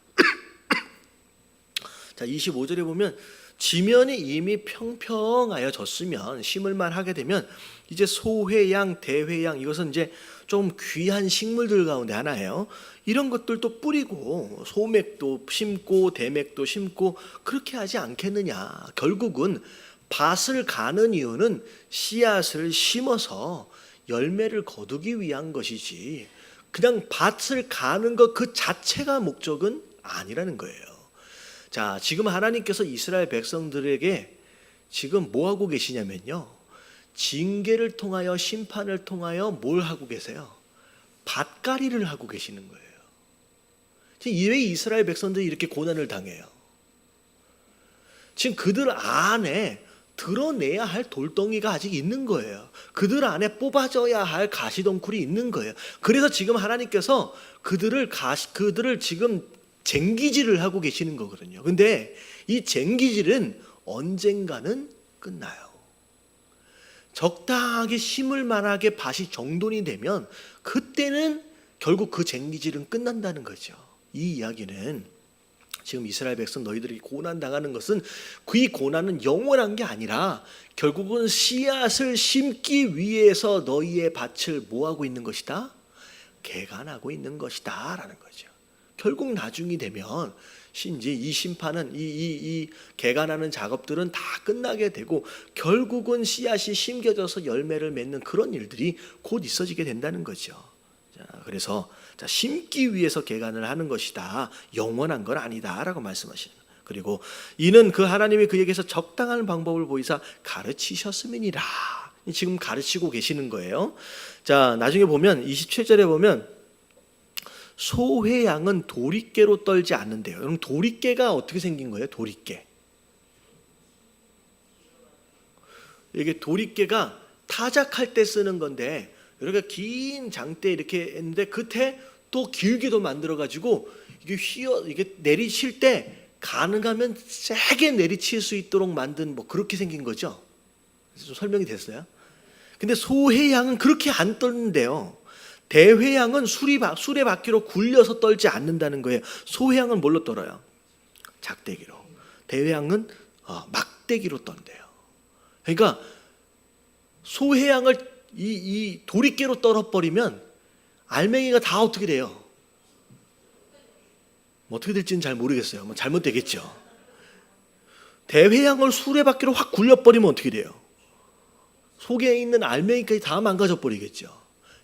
자, 25절에 보면 지면이 이미 평평하여졌으면 심을만 하게 되면 이제 소회양, 대회양, 이것은 이제 좀 귀한 식물들 가운데 하나예요. 이런 것들도 뿌리고 소맥도 심고 대맥도 심고 그렇게 하지 않겠느냐. 결국은 밭을 가는 이유는 씨앗을 심어서 열매를 거두기 위한 것이지 그냥 밭을 가는 것 그 자체가 목적은 아니라는 거예요. 자, 지금 하나님께서 이스라엘 백성들에게 지금 뭐 하고 계시냐면요, 징계를 통하여 심판을 통하여 뭘 하고 계세요? 밭갈이를 하고 계시는 거예요. 지금 왜 이스라엘 백성들이 이렇게 고난을 당해요? 지금 그들 안에 드러내야 할 돌덩이가 아직 있는 거예요. 그들 안에 뽑아져야 할 가시덩굴이 있는 거예요. 그래서 지금 하나님께서 그들을 지금 쟁기질을 하고 계시는 거거든요. 근데 이 쟁기질은 언젠가는 끝나요. 적당하게 심을 만하게 밭이 정돈이 되면 그때는 결국 그 쟁기질은 끝난다는 거죠. 이 이야기는 지금 이스라엘 백성 너희들이 고난 당하는 것은 그 고난은 영원한 게 아니라 결국은 씨앗을 심기 위해서 너희의 밭을 뭐 하고 있는 것이다? 개간하고 있는 것이다 라는 거죠. 결국 나중이 되면 이제 이 심판은 이 개간하는 작업들은 다 끝나게 되고 결국은 씨앗이 심겨져서 열매를 맺는 그런 일들이 곧 있어지게 된다는 거죠. 자, 그래서 심기 위해서 개간을 하는 것이다. 영원한 건 아니다라고 말씀하시는 거예요. 그리고 이는 그 하나님이 그에게서 적당한 방법을 보이사 가르치셨음이니라. 지금 가르치고 계시는 거예요. 자, 나중에 보면 27절에 보면 소회양은 도리깨로 떨지 않는데요. 여러분, 도리깨가 어떻게 생긴 거예요? 도리깨. 이게 도리깨가 타작할 때 쓰는 건데, 여기가 긴 장대 이렇게 했는데 끝에 또 길게도 만들어 가지고 이게 내리칠 때 가능하면 세게 내리칠 수 있도록 만든 뭐 그렇게 생긴 거죠. 좀 설명이 됐어요? 근데 소회양은 그렇게 안 떨는데요. 대회양은 수레바퀴로 굴려서 떨지 않는다는 거예요. 소회양은 뭘로 떨어요? 작대기로. 대회양은 막대기로 떤대요. 그러니까 소회양을 이 도리깨로 떨어버리면 알맹이가 다 어떻게 돼요? 뭐 어떻게 될지는 잘 모르겠어요. 뭐 잘못되겠죠. 대회양을 수레바퀴로 확 굴려버리면 어떻게 돼요? 속에 있는 알맹이까지 다 망가져 버리겠죠.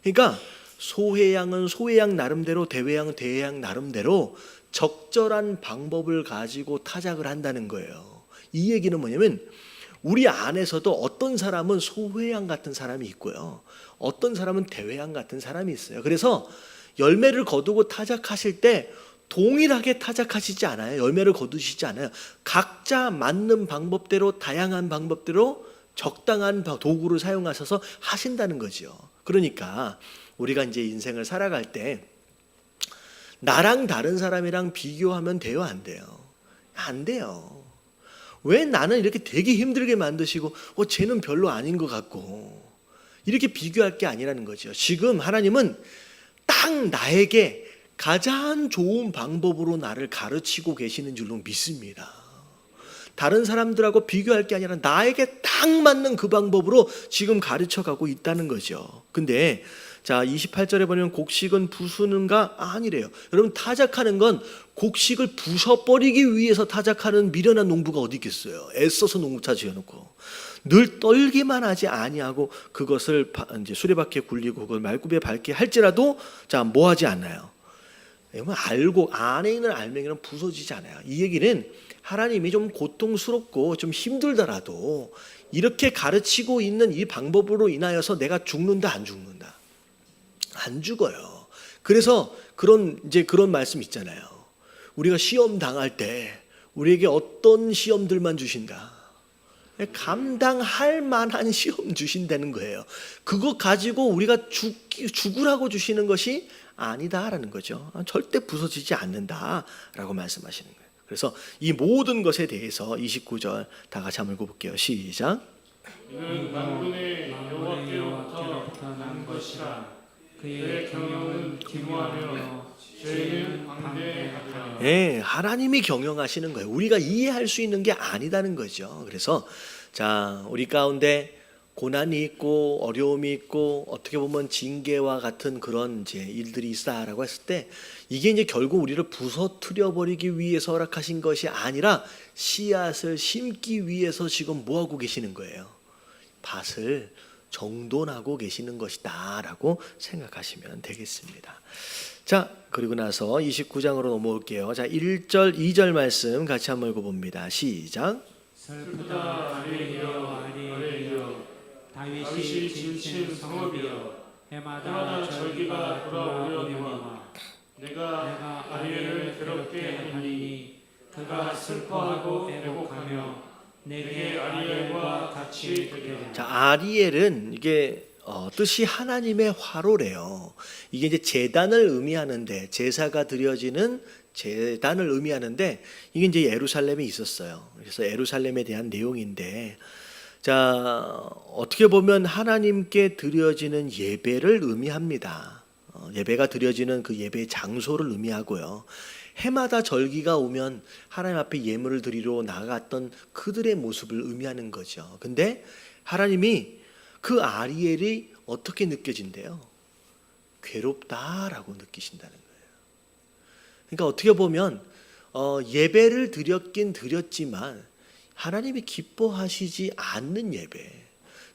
그러니까 소회양은 소회양 나름대로, 대회양은 대회양 나름대로 적절한 방법을 가지고 타작을 한다는 거예요. 이 얘기는 뭐냐면 우리 안에서도 어떤 사람은 소회양 같은 사람이 있고요, 어떤 사람은 대회양 같은 사람이 있어요. 그래서 열매를 거두고 타작하실 때 동일하게 타작하시지 않아요. 열매를 거두시지 않아요. 각자 맞는 방법대로, 다양한 방법대로 적당한 도구를 사용하셔서 하신다는 거죠. 그러니까 우리가 이제 인생을 살아갈 때 나랑 다른 사람이랑 비교하면 돼요, 안 돼요? 안 돼요. 왜 나는 이렇게 되게 힘들게 만드시고 쟤는 별로 아닌 것 같고, 이렇게 비교할 게 아니라는 거죠. 지금 하나님은 딱 나에게 가장 좋은 방법으로 나를 가르치고 계시는 줄로 믿습니다. 다른 사람들하고 비교할 게 아니라 나에게 딱 맞는 그 방법으로 지금 가르쳐가고 있다는 거죠. 근데 자, 28절에 보면 곡식은 부수는가? 아니래요. 여러분, 타작하는 건 곡식을 부숴버리기 위해서 타작하는 미련한 농부가 어디 있겠어요. 애써서 농구차 지어놓고 늘 떨기만 하지 아니하고 그것을 이제 수레바퀴에 굴리고 그걸 말굽에 밟게 할지라도 자, 뭐 하지 않나요? 알고 안에 있는 알맹이는 부서지지 않아요. 이 얘기는 하나님이 좀 고통스럽고 좀 힘들더라도 이렇게 가르치고 있는 이 방법으로 인하여서 내가 죽는다, 안 죽는다? 안 죽어요. 그래서 그런 말씀 있잖아요. 우리가 시험 당할 때 우리에게 어떤 시험들만 주신다? 감당할 만한 시험 주신다는 거예요. 그거 가지고 우리가 죽으라고 주시는 것이 아니다라는 거죠. 절대 부서지지 않는다라고 말씀하시는 거예요. 그래서 이 모든 것에 대해서 29절 다 같이 한번 읽어볼게요. 시작. 이는 만군의 여호와께로부터 난 것이라. 그의 경영은 기무하며 죄는 방대하리라. 네, 하나님이 경영하시는 거예요. 우리가 이해할 수 있는 게 아니다는 거죠. 그래서 자, 우리 가운데 고난이 있고 어려움이 있고 어떻게 보면 징계와 같은 그런 이제 일들이 있다라고 했을 때 이게 이제 결국 우리를 부서뜨려 버리기 위해서 허락하신 것이 아니라 씨앗을 심기 위해서 지금 뭐 하고 계시는 거예요? 밭을 정돈하고 계시는 것이다 라고 생각하시면 되겠습니다. 자, 그리고 나서 29장으로 넘어올게요. 자, 1절 2절 말씀 같이 한번 읽어봅니다. 시작. 슬프다 아리에여 아리에여 다윗이 진친 성읍이여 해마다 절기가 돌아오려니와 내가 아리엘을 괴롭게 하리니 그가 슬퍼하고 애곡하며 내게 아리엘과 같이 되리라. 자, 아리엘은 이게 뜻이 하나님의 화로래요. 이게 이제 제단을 의미하는데, 제사가 드려지는 제단을 의미하는데, 이게 이제 예루살렘에 있었어요. 그래서 예루살렘에 대한 내용인데, 자, 어떻게 보면 하나님께 드려지는 예배를 의미합니다. 예배가 드려지는 그 예배의 장소를 의미하고요. 해마다 절기가 오면 하나님 앞에 예물을 드리러 나갔던 그들의 모습을 의미하는 거죠. 근데 하나님이 그 아리엘이 어떻게 느껴진대요? 괴롭다라고 느끼신다는 거예요. 그러니까 어떻게 보면 예배를 드렸긴 드렸지만 하나님이 기뻐하시지 않는 예배,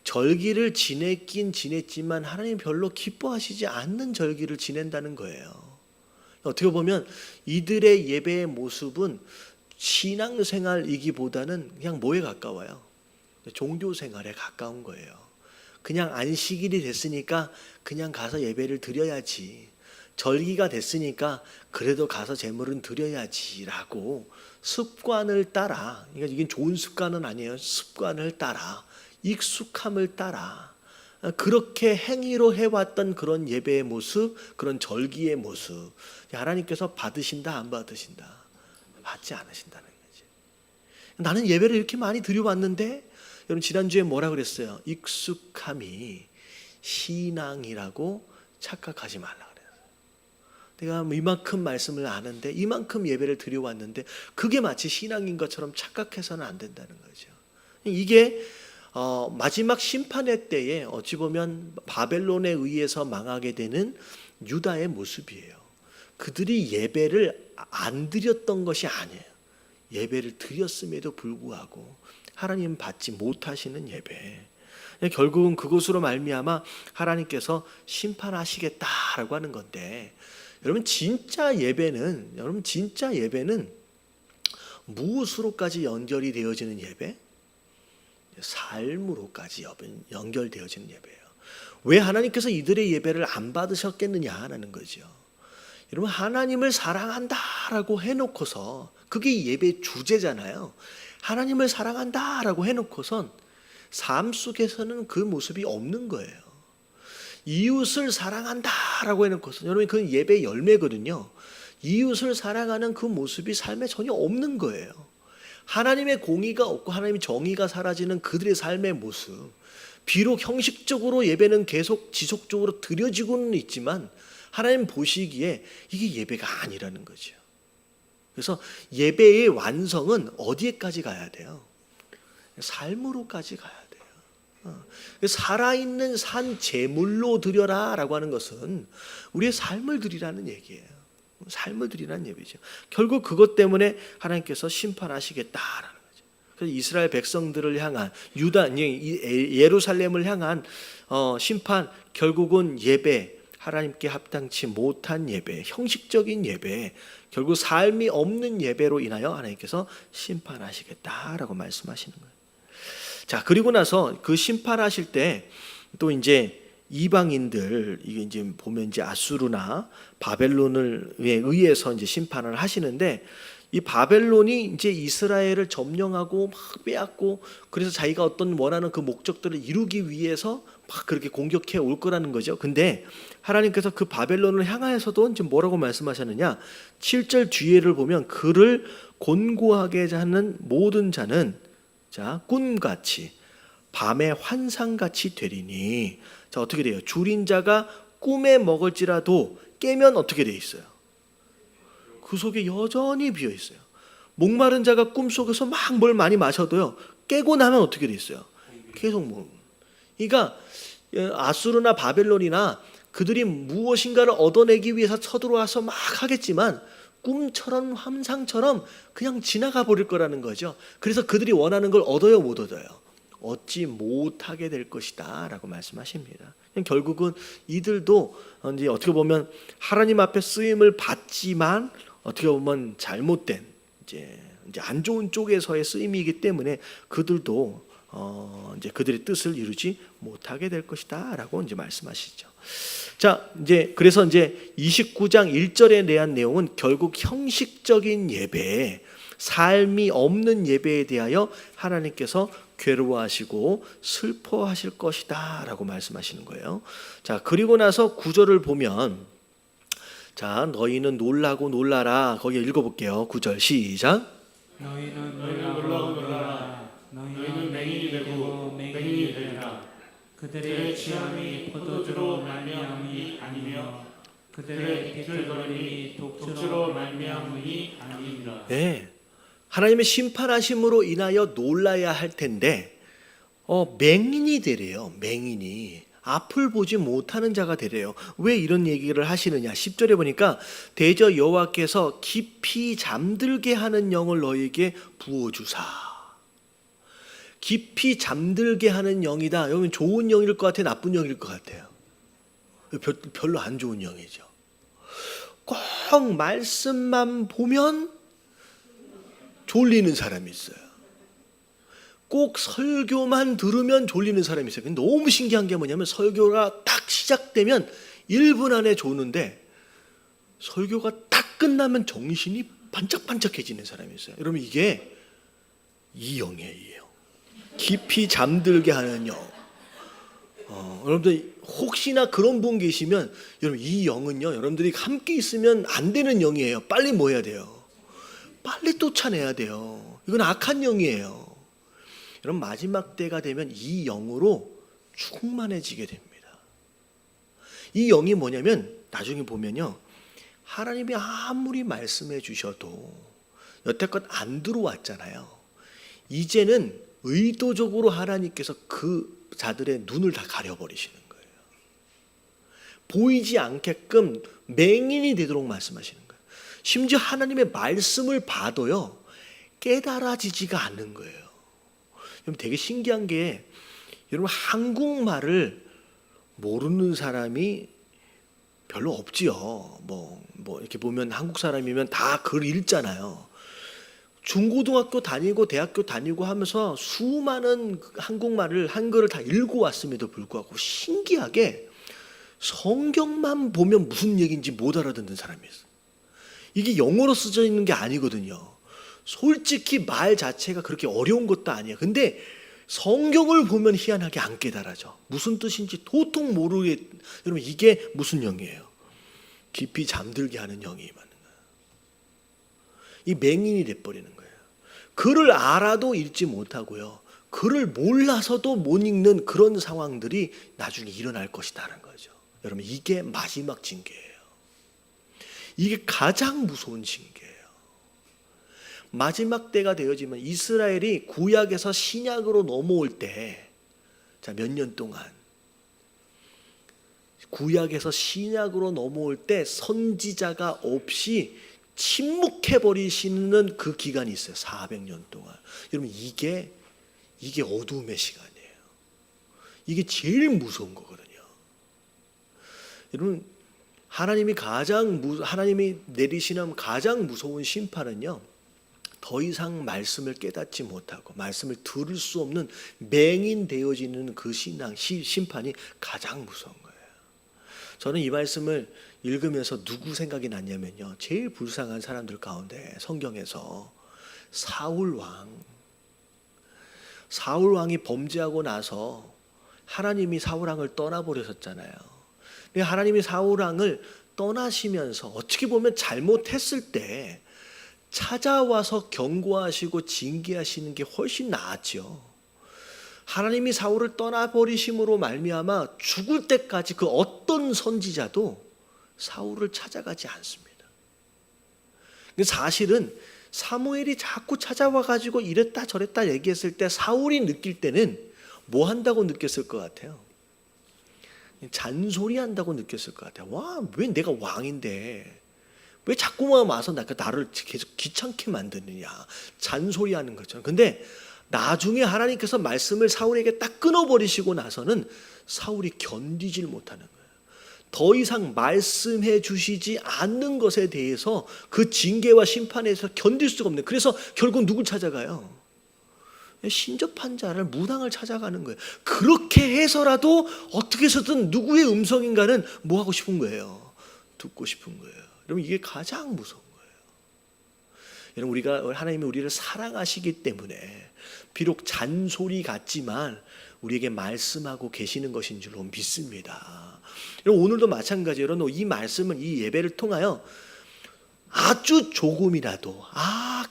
절기를 지냈긴 지냈지만 하나님 별로 기뻐하시지 않는 절기를 지낸다는 거예요. 어떻게 보면 이들의 예배의 모습은 신앙생활이기보다는 그냥 뭐에 가까워요? 종교생활에 가까운 거예요. 그냥 안식일이 됐으니까 그냥 가서 예배를 드려야지, 절기가 됐으니까 그래도 가서 제물은 드려야지라고 습관을 따라, 그러니까 이게 좋은 습관은 아니에요. 습관을 따라, 익숙함을 따라 그렇게 행위로 해왔던 그런 예배의 모습, 그런 절기의 모습, 하나님께서 받으신다 안 받으신다? 받지 않으신다는 거지. 나는 예배를 이렇게 많이 드려왔는데, 여러분 지난주에 뭐라 그랬어요? 익숙함이 신앙이라고 착각하지 말라 그래요. 내가 이만큼 말씀을 아는데, 이만큼 예배를 드려왔는데 그게 마치 신앙인 것처럼 착각해서는 안 된다는 거죠. 이게 마지막 심판의 때에 어찌 보면 바벨론에 의해서 망하게 되는 유다의 모습이에요. 그들이 예배를 안 드렸던 것이 아니에요. 예배를 드렸음에도 불구하고 하나님 받지 못하시는 예배. 결국은 그것으로 말미암아 하나님께서 심판하시겠다라고 하는 건데, 여러분 진짜 예배는 무엇으로까지 연결이 되어지는 예배? 삶으로까지 연결되어지는 예배예요. 왜 하나님께서 이들의 예배를 안 받으셨겠느냐는 거죠. 여러분 하나님을 사랑한다라고 해놓고서, 그게 예배 주제잖아요. 하나님을 사랑한다라고 해놓고선 삶 속에서는 그 모습이 없는 거예요. 이웃을 사랑한다라고 해놓고선, 여러분 그건 예배의 열매거든요. 이웃을 사랑하는 그 모습이 삶에 전혀 없는 거예요. 하나님의 공의가 없고 하나님의 정의가 사라지는 그들의 삶의 모습, 비록 형식적으로 예배는 계속 지속적으로 드려지고는 있지만 하나님 보시기에 이게 예배가 아니라는 거죠. 그래서 예배의 완성은 어디에까지 가야 돼요? 삶으로까지 가야 돼요. 살아있는 산 제물로 드려라 라고 하는 것은 우리의 삶을 드리라는 얘기예요. 삶을 드리라는 예배죠. 결국 그것 때문에 하나님께서 심판하시겠다라는 거죠. 그래서 이스라엘 백성들을 향한, 예루살렘을 향한 심판, 결국은 예배, 하나님께 합당치 못한 예배, 형식적인 예배, 결국 삶이 없는 예배로 인하여 하나님께서 심판하시겠다라고 말씀하시는 거예요. 자, 그리고 나서 그 심판하실 때 또 이제 이방인들, 이게 이제 보면 이제 아수르나 바벨론을 의해서 이제 심판을 하시는데, 이 바벨론이 이제 이스라엘을 점령하고 막 빼앗고, 그래서 자기가 어떤 원하는 그 목적들을 이루기 위해서 막 그렇게 공격해 올 거라는 거죠. 근데 하나님께서 그 바벨론을 향하여서도 이제 뭐라고 말씀하셨느냐? 7절 뒤에를 보면 그를 곤고하게 하는 모든 자는 자 꿈같이 밤의 환상같이 되리니. 자, 어떻게 돼요? 줄인 자가 꿈에 먹을지라도 깨면 어떻게 돼 있어요? 그 속에 여전히 비어 있어요. 목마른 자가 꿈속에서 막 뭘 많이 마셔도요, 깨고 나면 어떻게 돼 있어요? 계속 먹는. 그러니까 아수르나 바벨론이나 그들이 무엇인가를 얻어내기 위해서 쳐들어와서 막 하겠지만 꿈처럼 환상처럼 그냥 지나가 버릴 거라는 거죠. 그래서 그들이 원하는 걸 얻어요, 못 얻어요? 얻지 못하게 될 것이다 라고 말씀하십니다. 결국은 이들도 이제 어떻게 보면 하나님 앞에 쓰임을 받지만 어떻게 보면 잘못된 이제 안 좋은 쪽에서의 쓰임이기 때문에 그들도 이제 그들의 뜻을 이루지 못하게 될 것이다라고 이제 말씀하시죠. 자, 이제 그래서 이제 29장 1절에 대한 내용은 결국 형식적인 예배, 삶이 없는 예배에 대하여 하나님께서 괴로워하시고 슬퍼하실 것이다라고 말씀하시는 거예요. 자, 그리고 나서 9절을 보면 자, 너희는 놀라고 놀라라. 거기 읽어볼게요. 9절 시작. 너희는 놀라고 놀라라. 너희는 맹인이 되고 맹인이 되리라. 그들의 취함이 포도주로 말미암음이 아니며 그들의 비틀거림이 독주로 말미암음이 아니니라. 네, 하나님의 심판하심으로 인하여 놀라야 할 텐데 맹인이 되래요. 맹인이 앞을 보지 못하는 자가 되래요. 왜 이런 얘기를 하시느냐? 10절에 보니까 대저 여호와께서 깊이 잠들게 하는 영을 너희에게 부어주사. 깊이 잠들게 하는 영이다. 여러분 좋은 영일 것 같아요? 나쁜 영일 것 같아요? 별로 안 좋은 영이죠. 꼭 말씀만 보면 졸리는 사람이 있어요. 꼭 설교만 들으면 졸리는 사람이 있어요. 근데 너무 신기한 게 뭐냐면 설교가 딱 시작되면 1분 안에 조는데 설교가 딱 끝나면 정신이 반짝반짝해지는 사람이 있어요. 여러분 이게 이 영이에요. 이 영. 깊이 잠들게 하는 영. 여러분들 혹시나 그런 분 계시면 여러분 이 영은요. 여러분들이 함께 있으면 안 되는 영이에요. 빨리 뭐 해야 돼요? 빨리 쫓아내야 돼요. 이건 악한 영이에요. 여러분 마지막 때가 되면 이 영으로 충만해지게 됩니다. 이 영이 뭐냐면 나중에 보면요. 하나님이 아무리 말씀해 주셔도 여태껏 안 들어왔잖아요. 이제는 의도적으로 하나님께서 그 자들의 눈을 다 가려버리시는 거예요. 보이지 않게끔 맹인이 되도록 말씀하시는 거예요. 심지어 하나님의 말씀을 봐도요. 깨달아지지가 않는 거예요. 여러분 되게 신기한 게 여러분 한국말을 모르는 사람이 별로 없지요. 뭐 이렇게 보면 한국 사람이면 다 글 읽잖아요. 중고등학교 다니고 대학교 다니고 하면서 수많은 한글을 다 읽고 왔음에도 불구하고 신기하게 성경만 보면 무슨 얘기인지 못 알아듣는 사람이 있어요. 이게 영어로 쓰여 있는 게 아니거든요. 솔직히 말 자체가 그렇게 어려운 것도 아니에요. 근데 성경을 보면 희한하게 안 깨달아져. 무슨 뜻인지 도통 모르게. 여러분 이게 무슨 영이에요? 깊이 잠들게 하는 영이 임하는 거예요. 이 맹인이 돼버리는 거예요. 글을 알아도 읽지 못하고요. 글을 몰라서도 못 읽는 그런 상황들이 나중에 일어날 것이다라는 거죠. 여러분 이게 마지막 징계예요. 이게 가장 무서운 징계예요. 마지막 때가 되어지면 이스라엘이 구약에서 신약으로 넘어올 때, 자, 몇 년 동안 구약에서 신약으로 넘어올 때 선지자가 없이 침묵해 버리시는 그 기간이 있어요. 400년 동안. 여러분 이게 어두움의 시간이에요. 이게 제일 무서운 거거든요. 여러분 하나님이 내리시는 가장 무서운 심판은요. 더 이상 말씀을 깨닫지 못하고 말씀을 들을 수 없는 맹인 되어지는 그 심판이 가장 무서운 거예요. 저는 이 말씀을 읽으면서 누구 생각이 났냐면요. 제일 불쌍한 사람들 가운데 성경에서 사울 왕이 범죄하고 나서 하나님이 사울 왕을 떠나버리셨잖아요. 근데 하나님이 사울 왕을 떠나시면서 어떻게 보면 잘못했을 때 찾아와서 경고하시고 징계하시는 게 훨씬 나았죠. 하나님이 사울을 떠나버리심으로 말미암아 죽을 때까지 그 어떤 선지자도 사울을 찾아가지 않습니다. 근데 사실은 사무엘이 자꾸 찾아와가지고 이랬다 저랬다 얘기했을 때 사울이 느낄 때는 뭐 한다고 느꼈을 것 같아요? 잔소리한다고 느꼈을 것 같아요. 와, 왜 내가 왕인데 왜 자꾸만 와서 나를 계속 귀찮게 만드느냐, 잔소리하는 거죠. 근데 나중에 하나님께서 말씀을 사울에게 딱 끊어버리시고 나서는 사울이 견디질 못하는 거예요. 더 이상 말씀해 주시지 않는 것에 대해서 그 징계와 심판에서 견딜 수가 없는, 그래서 결국 누굴 찾아가요? 신접한 자를, 무당을 찾아가는 거예요. 그렇게 해서라도 어떻게 해서든 누구의 음성인가는 뭐 하고 싶은 거예요? 듣고 싶은 거예요. 여러분, 이게 가장 무서운 거예요. 여러분, 하나님이 우리를 사랑하시기 때문에 비록 잔소리 같지만 우리에게 말씀하고 계시는 것인 줄로 믿습니다. 여러분, 오늘도 마찬가지예요. 여러분, 이 말씀은, 이 예배를 통하여 아주 조금이라도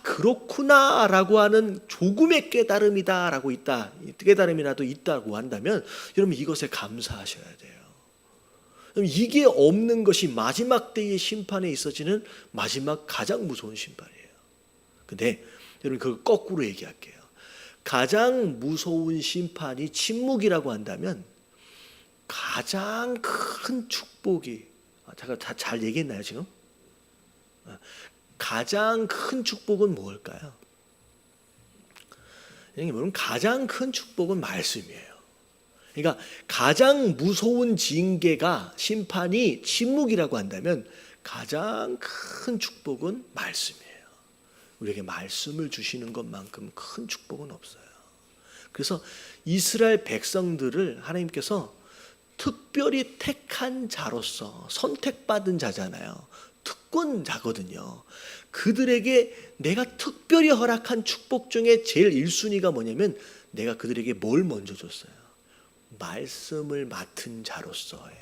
그렇구나 라고 하는 조금의 깨달음이라도 있다고 한다면 여러분, 이것에 감사하셔야 돼요. 이게 없는 것이 마지막 때의 심판에 있어지는 마지막 가장 무서운 심판이에요. 근데 여러분, 그걸 거꾸로 얘기할게요. 가장 무서운 심판이 침묵이라고 한다면 가장 큰 축복이, 제가 잘 얘기했나요 지금? 가장 큰 축복은 뭘까요? 여러분, 가장 큰 축복은 말씀이에요. 그러니까 가장 무서운 징계가, 심판이 침묵이라고 한다면 가장 큰 축복은 말씀이에요. 우리에게 말씀을 주시는 것만큼 큰 축복은 없어요. 그래서 이스라엘 백성들을 하나님께서 특별히 택한 자로서, 선택받은 자잖아요. 특권자거든요. 그들에게 내가 특별히 허락한 축복 중에 제일 1순위가 뭐냐면, 내가 그들에게 뭘 먼저 줬어요? 말씀을 맡은 자로서의,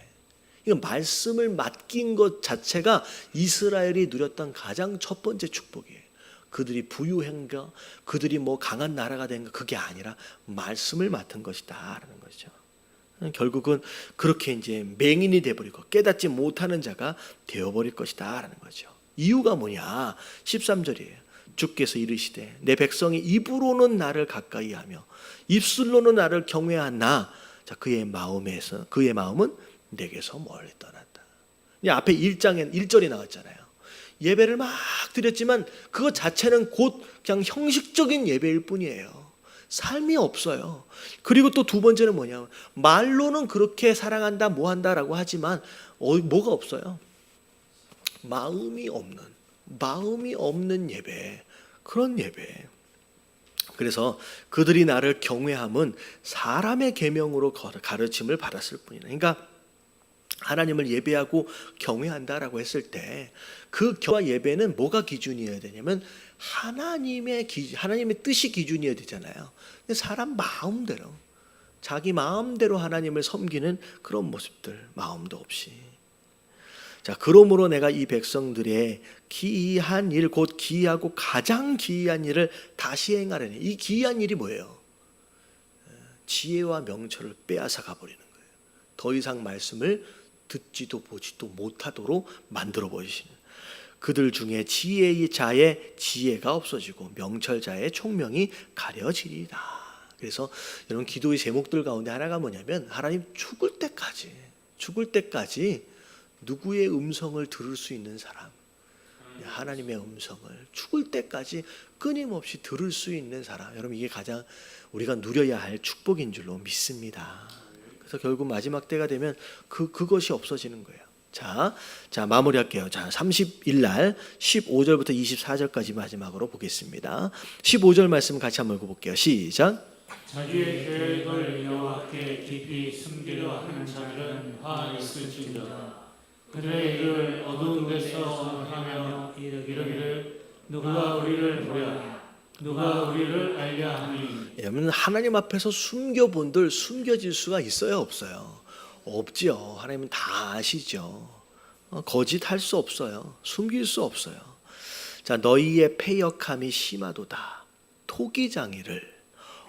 이거 말씀을 맡긴 것 자체가 이스라엘이 누렸던 가장 첫 번째 축복이에요. 그들이 부유한가, 그들이 뭐 강한 나라가 된가, 그게 아니라 말씀을 맡은 것이다라는 거죠. 결국은 그렇게 이제 맹인이 되어버리고 깨닫지 못하는 자가 되어버릴 것이다라는 거죠. 이유가 뭐냐? 13절이에요. 주께서 이르시되 내 백성이 입으로는 나를 가까이하며 입술로는 나를 경외하나, 자, 그의 마음은 내게서 멀리 떠났다. 앞에 1장에 1절이 나왔잖아요. 예배를 막 드렸지만 그것 자체는 곧 그냥 형식적인 예배일 뿐이에요. 삶이 없어요. 그리고 또 두 번째는 뭐냐? 말로는 그렇게 사랑한다, 뭐한다라고 하지만 뭐가 없어요? 마음이 없는 예배, 그런 예배. 그래서 그들이 나를 경외함은 사람의 계명으로 가르침을 받았을 뿐이다. 그러니까 하나님을 예배하고 경외한다라고 했을 때 그 경외와 예배는 뭐가 기준이어야 되냐면 하나님의 뜻이 기준이어야 되잖아요. 근데 사람 마음대로, 자기 마음대로 하나님을 섬기는 그런 모습들, 마음도 없이. 자, 그러므로 내가 이 백성들의 기이한 일, 곧 기이하고 가장 기이한 일을 다시 행하려니. 이 기이한 일이 뭐예요? 지혜와 명철을 빼앗아 가버리는 거예요. 더 이상 말씀을 듣지도 보지도 못하도록 만들어 버리시는. 그들 중에 지혜자의 지혜가 없어지고 명철자의 총명이 가려지리라. 그래서 여러분, 기도의 제목들 가운데 하나가 뭐냐면, 하나님 죽을 때까지 누구의 음성을 들을 수 있는 사람, 하나님의 음성을 죽을 때까지 끊임없이 들을 수 있는 사람. 여러분, 이게 가장 우리가 누려야 할 축복인 줄로 믿습니다. 그래서 결국 마지막 때가 되면 그것이 없어지는 거예요. 자, 마무리할게요. 자, 30일 날 15절부터 24절까지 마지막으로 보겠습니다. 15절 말씀 같이 한번 읽어볼게요. 시작. 자기의 계획을 여호와께 깊이 숨기려 하는 자들은 화 있을지니라. 그들의 일을 어두운 데서 하며 이르기를 누가 우리를 보랴, 누가 우리를 알랴 하니. 여러분, 하나님 앞에서 숨겨본들 숨겨질 수가 있어요, 없어요? 없지요. 하나님은 다 아시죠. 거짓할 수 없어요. 숨길 수 없어요. 자, 너희의 패역함이 심하도다. 토기장이를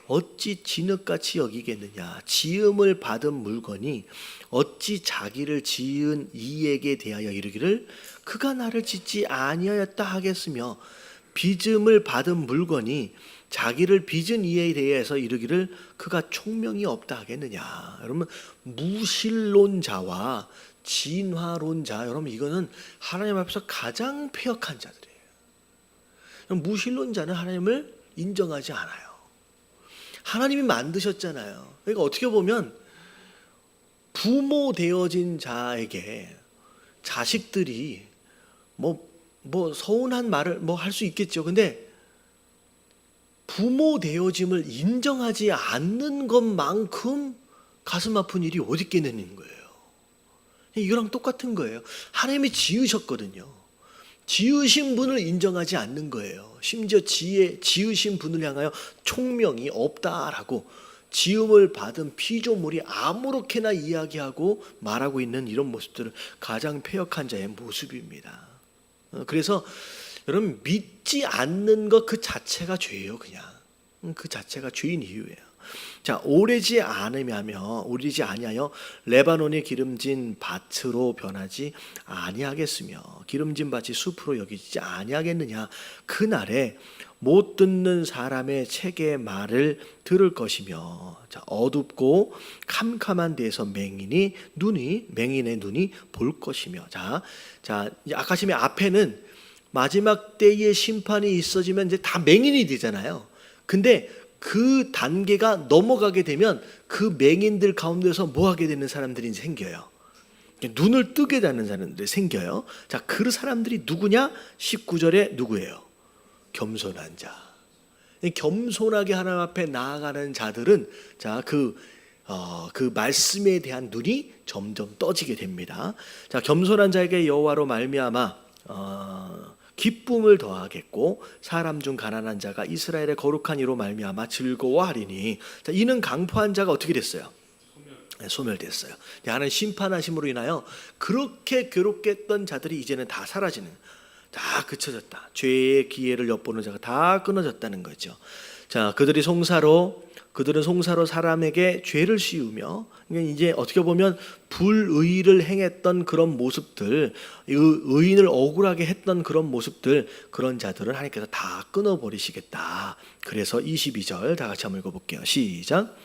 어찌 진흙같이 여기겠느냐. 지음을 받은 물건이 어찌 자기를 지은 이에게 대하여 이르기를 그가 나를 짓지 아니하였다 하겠으며, 빚음을 받은 물건이 자기를 빚은 이에 대해서 이르기를 그가 총명이 없다 하겠느냐. 여러분, 무신론자와 진화론자, 여러분, 이거는 하나님 앞에서 가장 패역한 자들이에요. 무신론자는 하나님을 인정하지 않아요. 하나님이 만드셨잖아요. 그러니까 어떻게 보면 부모 되어진 자에게 자식들이 뭐 서운한 말을 할 수 있겠죠. 근데 부모 되어짐을 인정하지 않는 것만큼 가슴 아픈 일이 어디 있겠는 거예요. 이거랑 똑같은 거예요. 하나님이 지으셨거든요. 지으신 분을 인정하지 않는 거예요. 심지어 지으신 분을 향하여 총명이 없다라고 지음을 받은 피조물이 아무렇게나 이야기하고 말하고 있는 이런 모습들은 가장 패역한 자의 모습입니다. 그래서 여러분, 믿지 않는 것 그 자체가 죄예요. 그냥 그 자체가 죄인 이유예요. 자, 오래지 아니하여 레바논이 기름진 밭으로 변하지 아니하겠으며 기름진 밭이 숲으로 여기지 아니하겠느냐. 그날에 못 듣는 사람의 책의 말을 들을 것이며, 자, 어둡고 캄캄한 데에서 맹인의 눈이 볼 것이며. 자, 아까 지금 앞에는 마지막 때의 심판이 있어지면 이제 다 맹인이 되잖아요. 근데 그 단계가 넘어가게 되면 그 맹인들 가운데서 뭐 하게 되는 사람들이 생겨요. 눈을 뜨게 되는 사람들이 생겨요. 자, 그 사람들이 누구냐? 19절에 누구예요? 겸손한 자. 겸손하게 하나님 앞에 나아가는 자들은 자, 그 말씀에 대한 눈이 점점 떠지게 됩니다. 자, 겸손한 자에게 여호와로 말미암아 기쁨을 더하겠고 사람 중 가난한 자가 이스라엘의 거룩한 이로 말미암아 즐거워하리니. 자, 이는 강포한 자가 어떻게 됐어요? 소멸됐어요. 하나님 심판하심으로 인하여 그렇게 괴롭게 했던 자들이 이제는 다 사라지는, 다 그쳐졌다. 죄의 기회를 엿보는 자가 다 끊어졌다는 거죠. 자, 그들은 송사로 사람에게 죄를 씌우며, 그러니까 이제 어떻게 보면 불의를 행했던 그런 모습들, 의인을 억울하게 했던 그런 모습들, 그런 자들은 하나님께서 다 끊어버리시겠다. 그래서 22절 다 같이 한번 읽어볼게요. 시작.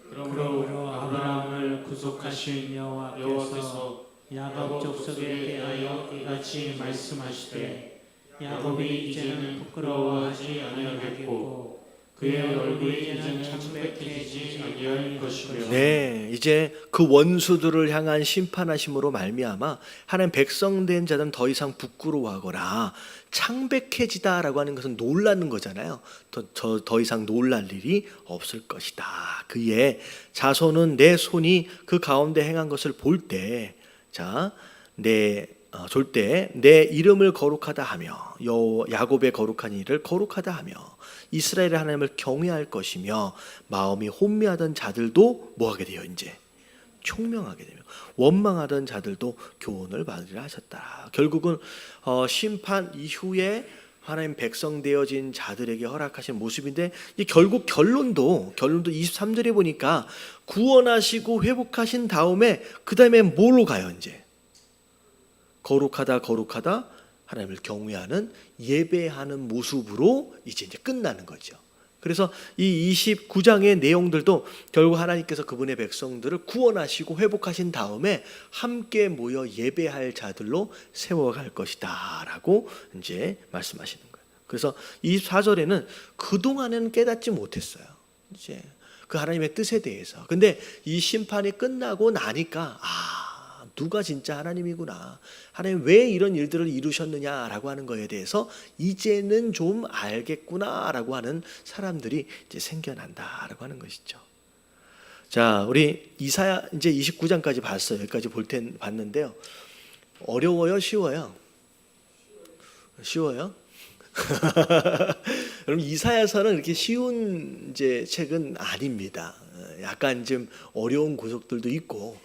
그러므로 아브라함을 구속하신 여호와께서 야곱 족속에 대하여 이같이 말씀하시되 야곱이 이제는 부끄러워하지 아니하겠고 그의 얼굴이 이제는 창백해지지 아니할 것이며. 네, 이제 그 원수들을 향한 심판하심으로 말미암아 하나님 백성된 자들은 더 이상 부끄러워하거나 창백해지다라고 하는 것은 놀라는 거잖아요. 더 이상 놀랄 일이 없을 것이다. 그의 자손은 내 손이 그 가운데 행한 것을 볼 때, 자, 내 이름을 거룩하다 하며 야곱의 거룩한 일을 거룩하다 하며 이스라엘의 하나님을 경외할 것이며 마음이 혼미하던 자들도 뭐하게 돼요? 이제 총명하게 되며 원망하던 자들도 교훈을 받으리라 하셨다. 결국은 심판 이후에 하나님 백성 되어진 자들에게 허락하신 모습인데, 이 결국 결론도 23절에 보니까 구원하시고 회복하신 다음에 그 다음에 뭐로 가요? 이제 거룩하다 하나님을 경외하는 예배하는 모습으로 이제 끝나는 거죠. 그래서 이 29장의 내용들도 결국 하나님께서 그분의 백성들을 구원하시고 회복하신 다음에 함께 모여 예배할 자들로 세워갈 것이다 라고 이제 말씀하시는 거예요. 그래서 24절에는 그동안은 깨닫지 못했어요. 이제 그 하나님의 뜻에 대해서. 근데 이 심판이 끝나고 나니까 누가 진짜 하나님이구나, 하나님 왜 이런 일들을 이루셨느냐라고 하는 거에 대해서 이제는 좀 알겠구나라고 하는 사람들이 이제 생겨난다라고 하는 것이죠. 자, 우리 이사야 이제 29장까지 봤어요. 여기까지 봤는데요. 어려워요, 쉬워요? 쉬워요? 여러분, 이사야서는 이렇게 쉬운 이제 책은 아닙니다. 약간 좀 어려운 구석들도 있고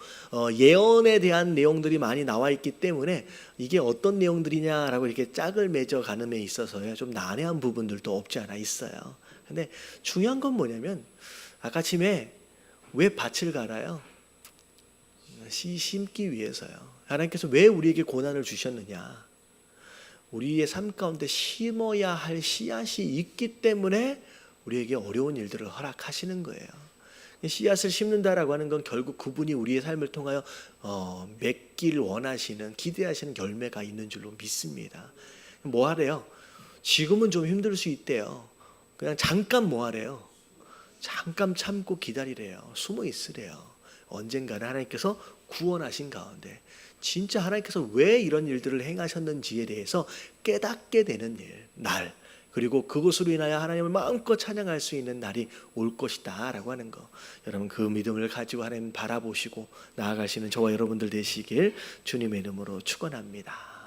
예언에 대한 내용들이 많이 나와 있기 때문에 이게 어떤 내용들이냐라고 이렇게 짝을 맺어 가는 데 있어서 좀 난해한 부분들도 없지 않아 있어요. 근데 중요한 건 뭐냐면, 아까 아침에 왜 밭을 갈아요? 씨 심기 위해서요. 하나님께서 왜 우리에게 고난을 주셨느냐? 우리의 삶 가운데 심어야 할 씨앗이 있기 때문에 우리에게 어려운 일들을 허락하시는 거예요. 씨앗을 심는다라고 하는 건 결국 그분이 우리의 삶을 통하여 맺길 원하시는, 기대하시는 열매가 있는 줄로 믿습니다. 뭐 하래요? 지금은 좀 힘들 수 있대요. 그냥 잠깐 뭐 하래요? 잠깐 참고 기다리래요. 숨어 있으래요. 언젠가는 하나님께서 구원하신 가운데 진짜 하나님께서 왜 이런 일들을 행하셨는지에 대해서 깨닫게 되는 날, 그리고 그것으로 인하여 하나님을 마음껏 찬양할 수 있는 날이 올 것이다 라고 하는 거, 여러분 그 믿음을 가지고 하나님 바라보시고 나아가시는 저와 여러분들 되시길 주님의 이름으로 축원합니다.